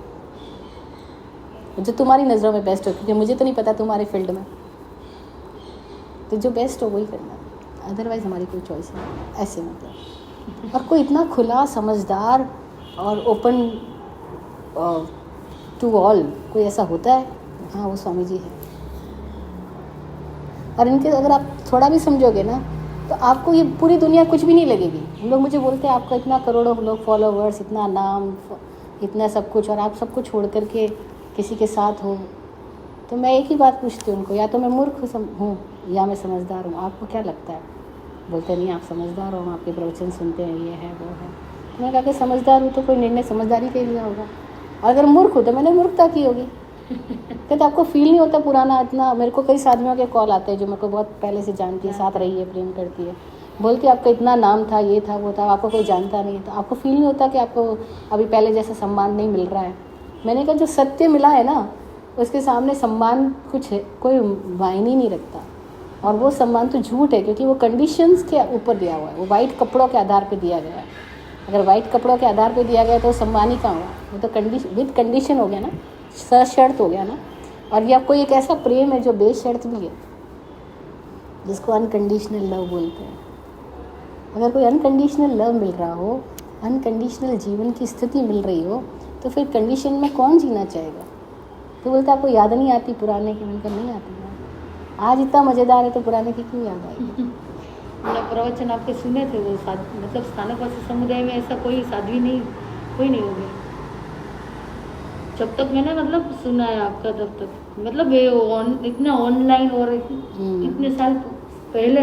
[SPEAKER 1] जो तुम्हारी नज़रों में बेस्ट हो। क्योंकि मुझे तो नहीं पता तुम्हारे फील्ड में, तो जो बेस्ट हो वही करना, अदरवाइज़ हमारी कोई चॉइस नहीं। ऐसे मतलब। और कोई इतना खुला, समझदार और ओपन टू ऑल कोई ऐसा होता है? हाँ, वो स्वामी जी है। और इनके अगर आप थोड़ा भी समझोगे ना तो आपको ये पूरी दुनिया कुछ भी नहीं लगेगी। लोग मुझे बोलते हैं आपको इतना करोड़ों लोग फॉलोवर्स, इतना नाम, इतना सब कुछ, और आप सब कुछ छोड़ करके किसी के साथ हो। तो मैं एक ही बात पूछती हूँ उनको, या तो मैं मूर्ख हूँ या मैं समझदार हूँ, आपको क्या लगता है? बोलते नहीं आप समझदार हो, हम आपके प्रवचन सुनते हैं, ये है वो है। तो मैं कहा कि समझदार हूँ तो कोई निर्णय समझदारी के लिया होगा, और अगर मूर्ख हूँ तो मैंने मूर्खता की होगी। तो आपको फील नहीं होता पुराना इतना? मेरे को कई साधवियों के कॉल आते हैं जो मेरे को बहुत पहले से जानती है, साथ रही है, प्रेम करती है, बोलती है आपका इतना नाम था, ये था वो था, आपको कोई जानता नहीं। तो आपको फील नहीं होता कि आपको अभी पहले जैसा सम्मान नहीं मिल रहा है? मैंने कहा जो सत्य मिला है ना उसके सामने सम्मान कुछ है, कोई मायने नहीं रखता। और वो सम्मान तो झूठ है, क्योंकि वो कंडीशंस के ऊपर दिया हुआ है, वो वाइट कपड़ों के आधार पे दिया गया है। अगर वाइट कपड़ों के आधार पे दिया गया तो सम्मान ही कहाँ हुआ? वो तो विद कंडीशन हो गया ना, सशर्त हो गया ना। और या कोई एक ऐसा प्रेम है जो बेशर्त भी है, जिसको अनकंडीशनल लव बोलते हैं। अगर कोई अनकंडीशनल लव मिल रहा हो, अनकंडीशनल जीवन की स्थिति मिल रही हो, तो फिर कंडीशन में कौन जीना चाहेगा? तो बोलते आपको याद नहीं आती पुराने की? मिलकर नहीं आती है। आज इतना मज़ेदार है तो पुराने की क्यों याद आएगी?
[SPEAKER 2] मतलब प्रवचन आपके सुने थे वो मतलब स्थानकवासी समुदाय में ऐसा कोई साध्वी नहीं, कोई नहीं हो गया जब तक मैंने मतलब सुना है आपका, तब तक मतलब ये इतना ऑनलाइन और इतने साल पहले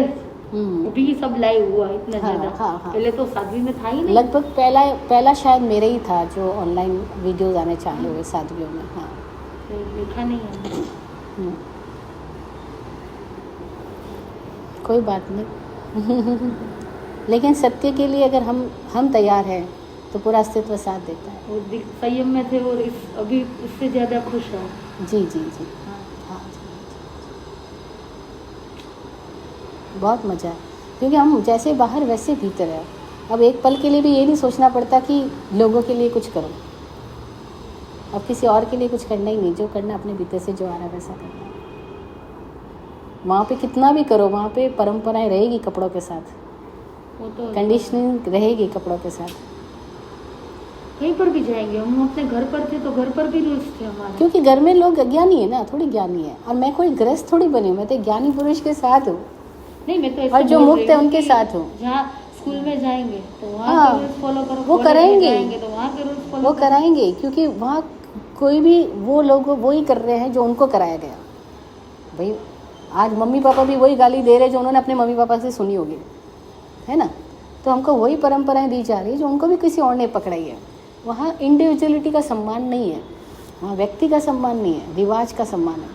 [SPEAKER 2] अभी सब लाइव हुआ इतना ज़्यादा।
[SPEAKER 1] हाँ।
[SPEAKER 2] पहले तो साध्वी में था ही नहीं।
[SPEAKER 1] लगभग पहला शायद मेरे ही था जो ऑनलाइन वीडियोज आने चालू हुए साध्वियों में। हाँ,
[SPEAKER 2] देखा नहीं है।
[SPEAKER 1] कोई बात नहीं। लेकिन सत्य के लिए अगर हम तैयार हैं तो पूरा अस्तित्व साथ देता है।
[SPEAKER 2] वो संयम में थे और अभी उससे ज़्यादा खुश है।
[SPEAKER 1] जी जी जी। हाँ, बहुत मज़ा है, क्योंकि हम जैसे बाहर वैसे भीतर है। अब एक पल के लिए भी ये नहीं सोचना पड़ता कि लोगों के लिए कुछ करो, अब किसी और के लिए कुछ करना ही नहीं, जो करना अपने भीतर से जो आ रहा है वैसा करना। वहाँ पे कितना भी करो, वहाँ पे परंपराएं रहेगी कपड़ों के साथ,
[SPEAKER 2] वो तो
[SPEAKER 1] कंडीशनिंग रहेगी कपड़ों के साथ।
[SPEAKER 2] कहीं पर भी जाएंगे, हम अपने घर पर थे तो घर पर भी रूल्स थे हमारे,
[SPEAKER 1] क्योंकि घर में लोग अज्ञानी है ना, थोड़ी ज्ञानी है। और मैं कोई गृहस्थ थोड़ी बनी हूँ, मैं तो ज्ञानी पुरुष के साथ हूँ।
[SPEAKER 2] नहीं, मैं तो
[SPEAKER 1] और जो मुक्त है उनके साथ हूँ।
[SPEAKER 2] जहाँ स्कूल में जाएंगे तो वहाँ
[SPEAKER 1] हाँ,
[SPEAKER 2] के रूल्स फॉलो करो,
[SPEAKER 1] वो करेंगे
[SPEAKER 2] तो वहाँ के रूल्स फॉलो
[SPEAKER 1] वो कराएंगे, क्योंकि वहाँ कोई भी वो लोग वो ही कर रहे हैं जो उनको कराया गया। भाई आज मम्मी पापा भी वही गाली दे रहे जो उन्होंने अपने मम्मी पापा से सुनी होगी, है ना। तो हमको वही परंपराएं दी जा रही है जो उनको भी किसी और ने पकड़ाई है। वहाँ इंडिविजुअलिटी का सम्मान नहीं है, वहाँ व्यक्ति का सम्मान नहीं है, रिवाज का सम्मान है।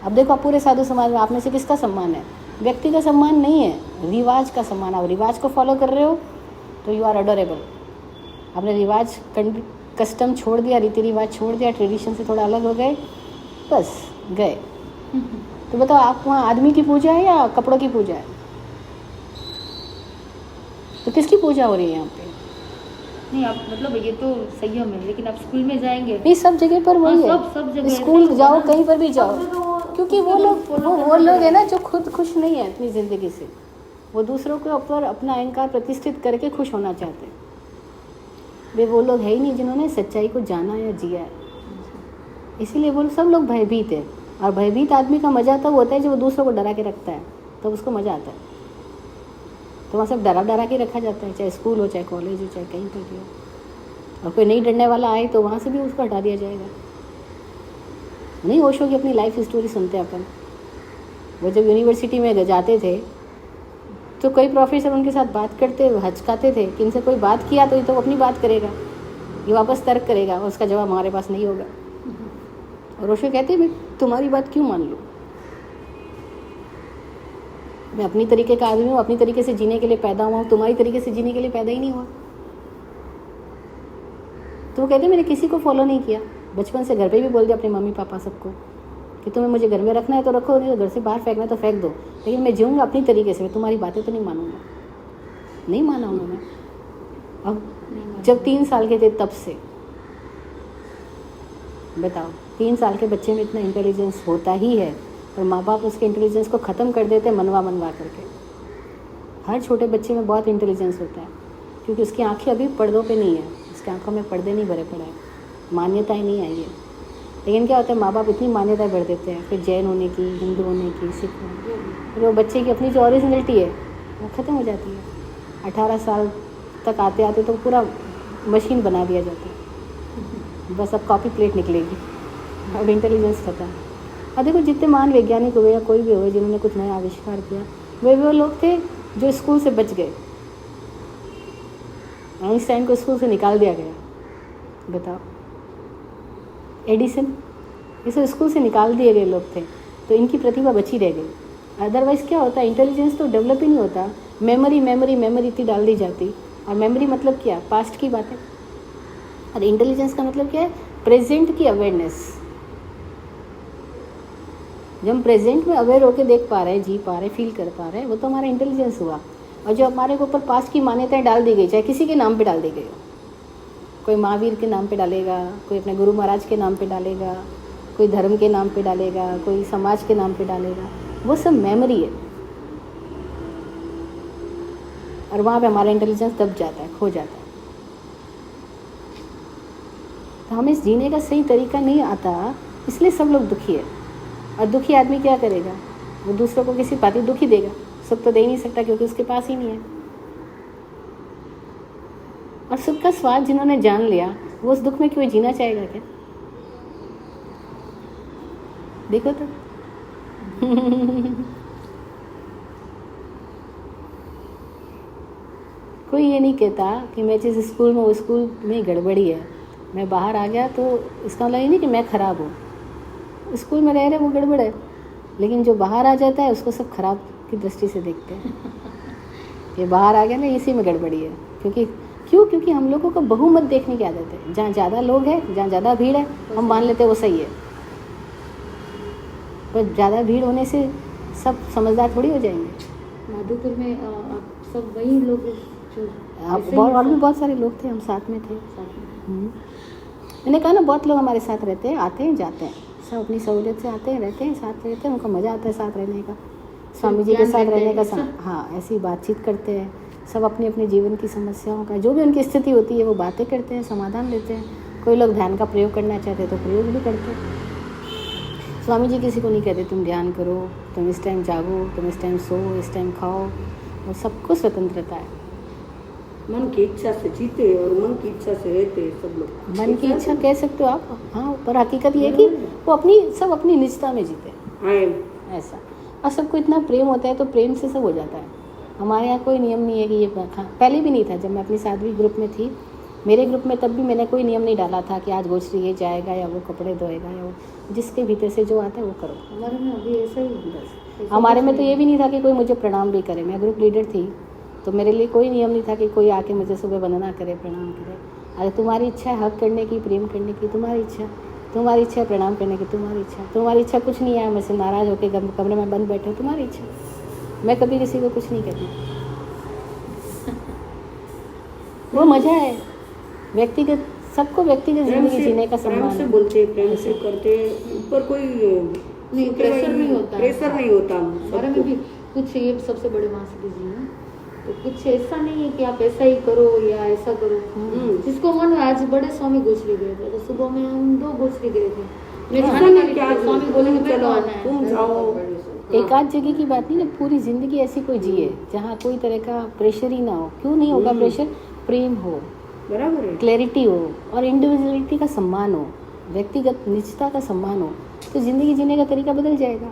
[SPEAKER 1] अब देखो आप पूरे साधु समाज में आप में से किसका सम्मान है? व्यक्ति का सम्मान नहीं है, रिवाज का सम्मान। आप रिवाज को फॉलो कर रहे हो तो यू आर अडोरेबल। आपने रिवाज कस्टम छोड़ दिया, रीति रिवाज छोड़ दिया, ट्रेडिशन से थोड़ा अलग हो गए, बस गए। तो बताओ आप वहाँ आदमी की पूजा है या कपड़ों की पूजा है? तो किसकी पूजा हो रही है यहाँ पे?
[SPEAKER 2] नहीं, आप मतलब ये तो संयम है, लेकिन आप स्कूल में जाएंगे
[SPEAKER 1] नहीं, सब जगह पर वही है।
[SPEAKER 2] सब जगह
[SPEAKER 1] स्कूल जाओ, कहीं पर भी जाओ, क्योंकि वो लोग है ना जो खुद खुश नहीं है अपनी ज़िंदगी से, वो दूसरों के ऊपर अपना अहंकार प्रतिष्ठित करके खुश होना चाहते हैं। वे वो लोग है ही नहीं जिन्होंने सच्चाई को जाना या जिया है। इसीलिए वो सब लोग भयभीत है। और भयभीत आदमी का मज़ा तब होता है जब वो दूसरों को डरा के रखता है, तब उसको मज़ा आता है। तो वहाँ सब डरा के रखा जाता है, चाहे स्कूल हो, चाहे कॉलेज हो, चाहे कहीं पर भी हो। और कोई नहीं डरने वाला आए तो वहाँ से भी उसको हटा दिया जाएगा। नहीं, ओशो की अपनी लाइफ स्टोरी सुनते हैं अपन। वो जब यूनिवर्सिटी में जाते थे तो कई प्रोफेसर उनके साथ बात करते हचकाते थे कि इनसे कोई बात किया तो ये तो अपनी बात करेगा, ये वापस तर्क करेगा और उसका जवाब हमारे पास नहीं होगा। और ओशो कहते मैं तुम्हारी बात क्यों मान लूँ? मैं अपनी तरीके का आदमी हूँ, अपनी तरीके से जीने के लिए पैदा हुआ हूँ, तुम्हारी तरीके से जीने के लिए पैदा ही नहीं हुआ। तो वो कहते मैंने किसी को फॉलो नहीं किया, बचपन से घर पे भी बोल दिया अपने मम्मी पापा सबको कि तुम्हें मुझे घर में रखना है तो रखो, नहीं तो घर से बाहर फेंकना है तो फेंक दो, लेकिन मैं जीऊँगा अपनी तरीके से, मैं तुम्हारी बातें तो नहीं मानूंगा। नहीं माना उन्होंने। अब जब 3 साल के थे तब से बताओ, 3 साल के बच्चे में इतना इंटेलिजेंस होता ही है, पर माँ बाप उसके इंटेलिजेंस को ख़त्म कर देते मनवा करके। हर छोटे बच्चे में बहुत इंटेलिजेंस होता है, क्योंकि उसकी आंखें अभी पर्दों पे नहीं है, उसकी आंखों में पर्दे नहीं भरे पड़े हैं, मान्यताएं नहीं आई है। लेकिन क्या होता है, माँ बाप इतनी मान्यता बढ़ देते हैं, फिर जैन होने की, हिंदू होने की, सिख होने की, फिर वो बच्चे की अपनी जो ओरिजिनलिटी है वो ख़त्म हो जाती है। 18 साल तक आते आते तो पूरा मशीन बना दिया जाता है, बस अब कॉपी प्लेट निकलेगी, अब इंटेलिजेंस खत्म। और देखो जितने महान वैज्ञानिक हुए या कोई भी हुए जिन्होंने कुछ नया आविष्कार किया, वो लोग थे जो स्कूल से बच गए। आइंस्टाइन को स्कूल से निकाल दिया गया, बताओ। एडिसन, ये सब स्कूल से निकाल दिए गए लोग थे, तो इनकी प्रतिभा बची रह गई। अदरवाइज़ क्या होता है, इंटेलिजेंस तो डेवलप ही नहीं होता। मेमोरी मेमोरी मेमोरी इतनी डाल दी जाती, और मेमोरी मतलब क्या, पास्ट की बातें। और इंटेलिजेंस का मतलब क्या है, प्रेजेंट की अवेयरनेस। जब हम प्रेजेंट में अवेयर होकर देख पा रहे हैं, जी पा रहे हैं, फील कर पा रहे हैं, वो तो हमारा इंटेलिजेंस हुआ। और जो हमारे ऊपर पास्ट की मान्यताएं डाल दी गई, चाहे किसी के नाम पे डाल दी गई हो, कोई महावीर के नाम पे डालेगा, कोई अपने गुरु महाराज के नाम पे डालेगा, कोई धर्म के नाम पे डालेगा, कोई समाज के नाम पे डालेगा, वो सब मेमोरी है। और वहाँ पे हमारा इंटेलिजेंस दब जाता है, खो जाता है। तो हमें जीने का सही तरीका नहीं आता, इसलिए सब लोग दुखी है। और दुखी आदमी क्या करेगा, वो दूसरों को किसी बात दुखी देगा, सुख तो दे ही नहीं सकता क्योंकि उसके पास ही नहीं है। और सुख का स्वाद जिन्होंने जान लिया, वो उस दुख में क्यों जीना चाहेगा क्या? देखो तो कोई ये नहीं कहता कि मैं जिस स्कूल में, वो स्कूल में गड़बड़ी है, मैं बाहर आ गया तो इसका मतलब ये नहीं कि मैं ख़राब हूँ। स्कूल में रह रहे वो गड़बड़ है, लेकिन जो बाहर आ जाता है उसको सब खराब की दृष्टि से देखते हैं। ये बाहर आ गया ना, इसी में गड़बड़ी है। क्योंकि हम लोगों को बहुमत देखने की आदत है। जहाँ ज़्यादा लोग हैं, जहाँ ज़्यादा भीड़ है, हम मान लेते हैं वो सही है। पर ज़्यादा भीड़ होने से सब समझदार थोड़ी हो जाएंगे।
[SPEAKER 2] माधोपुर में आप सब वही लोग जो
[SPEAKER 1] और भी बहुत सारे लोग थे, हम साथ में थे। मैंने कहा ना, बहुत लोग हमारे साथ रहते हैं, आते हैं जाते हैं, सब अपनी सहूलियत से आते हैं, रहते हैं, साथ रहते हैं, उनको मज़ा आता है साथ रहने का, स्वामी जी के साथ रहने का। हाँ, ऐसी बातचीत करते हैं सब, अपनी अपनी जीवन की समस्याओं का, जो भी उनकी स्थिति होती है वो बातें करते हैं, समाधान देते हैं। कोई लोग ध्यान का प्रयोग करना चाहते हैं तो प्रयोग भी करते हैं। स्वामी जी किसी को नहीं कहते तुम ध्यान करो, तुम इस टाइम जागो, तुम इस टाइम सो, इस टाइम खाओ, वो सबको स्वतंत्रता है।
[SPEAKER 3] मन की इच्छा से जीते और मन की इच्छा से रहते सब लोग।
[SPEAKER 1] मन की इच्छा कह सकते हो आप, हाँ, पर हकीकत ये है कि वो सब अपनी निजता में जीते, ऐसा। और सबको इतना प्रेम होता है तो प्रेम से सब हो जाता है। हमारे यहाँ कोई नियम नहीं है कि ये पहले भी नहीं था। जब मैं अपनी साध्वी ग्रुप में थी, मेरे ग्रुप में, तब भी मैंने कोई नियम नहीं डाला था कि आज गोश्री ये जाएगा या वो कपड़े धोएगा, या वो जिसके भीतर से जो आता है वो करो।
[SPEAKER 2] हमारे में अभी ऐसा ही बस।
[SPEAKER 1] हमारे में तो ये भी नहीं था कि कोई मुझे प्रणाम भी करे। मैं ग्रुप लीडर थी तो मेरे लिए कोई नियम नहीं था कि कोई आके मुझे सुबह वंदना करे, प्रणाम करे। अगर तुम्हारी इच्छा है हक करने की, प्रेम करने की, तुम्हारी इच्छा। तुम्हारी इच्छा है प्रणाम करने की, तुम्हारी इच्छा। तुम्हारी इच्छा कुछ नहीं है मैं से नाराज़ होकर कमरे में बंद बैठे हो, तुम्हारी इच्छा। मैं कभी किसी को कुछ नहीं कहती। वो मज़ा है व्यक्तिगत, सबको व्यक्तिगत जिंदगी जीने का सम्मान
[SPEAKER 3] से बोलते, प्रेम से करते, ऊपर कोई
[SPEAKER 2] नहीं, प्रेशर नहीं होता।
[SPEAKER 3] प्रेशर नहीं होता।
[SPEAKER 2] हमारे में भी कुछ, ये सबसे बड़े मास्टर जी हैं, तो कुछ ऐसा नहीं है कि आप ऐसा ही करो या ऐसा करो। जिसको मन, आज बड़े स्वामी गोश्री गए थे, तो सुबह में हम 2 गोश्री गए थे। स्वामी बोलेंगे तुम जाओ।
[SPEAKER 1] एक आध जगह की बात नहीं ना, पूरी जिंदगी ऐसी कोई जिए जहाँ कोई तरह का प्रेशर ही ना हो। क्यों नहीं होगा प्रेशर? प्रेम हो,
[SPEAKER 3] बराबर है, क्लैरिटी
[SPEAKER 1] हो, और इंडिविजुअलिटी का सम्मान हो, व्यक्तिगत निजता का सम्मान हो, तो ज़िंदगी जीने का तरीका बदल जाएगा।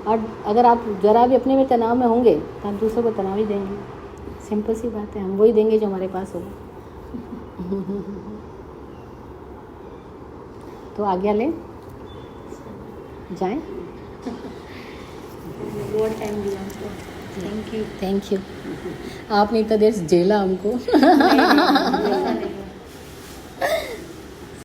[SPEAKER 1] और अगर आप ज़रा भी अपने में तनाव में होंगे तो आप दूसरों को तनाव ही देंगे। सिंपल सी बात है, हम वही देंगे जो हमारे पास होगा। तो आज्ञा लें, जाएं।
[SPEAKER 2] बहुत टाइम दिया हमको, थैंक यू।
[SPEAKER 1] आपने इतना देर झेला हमको।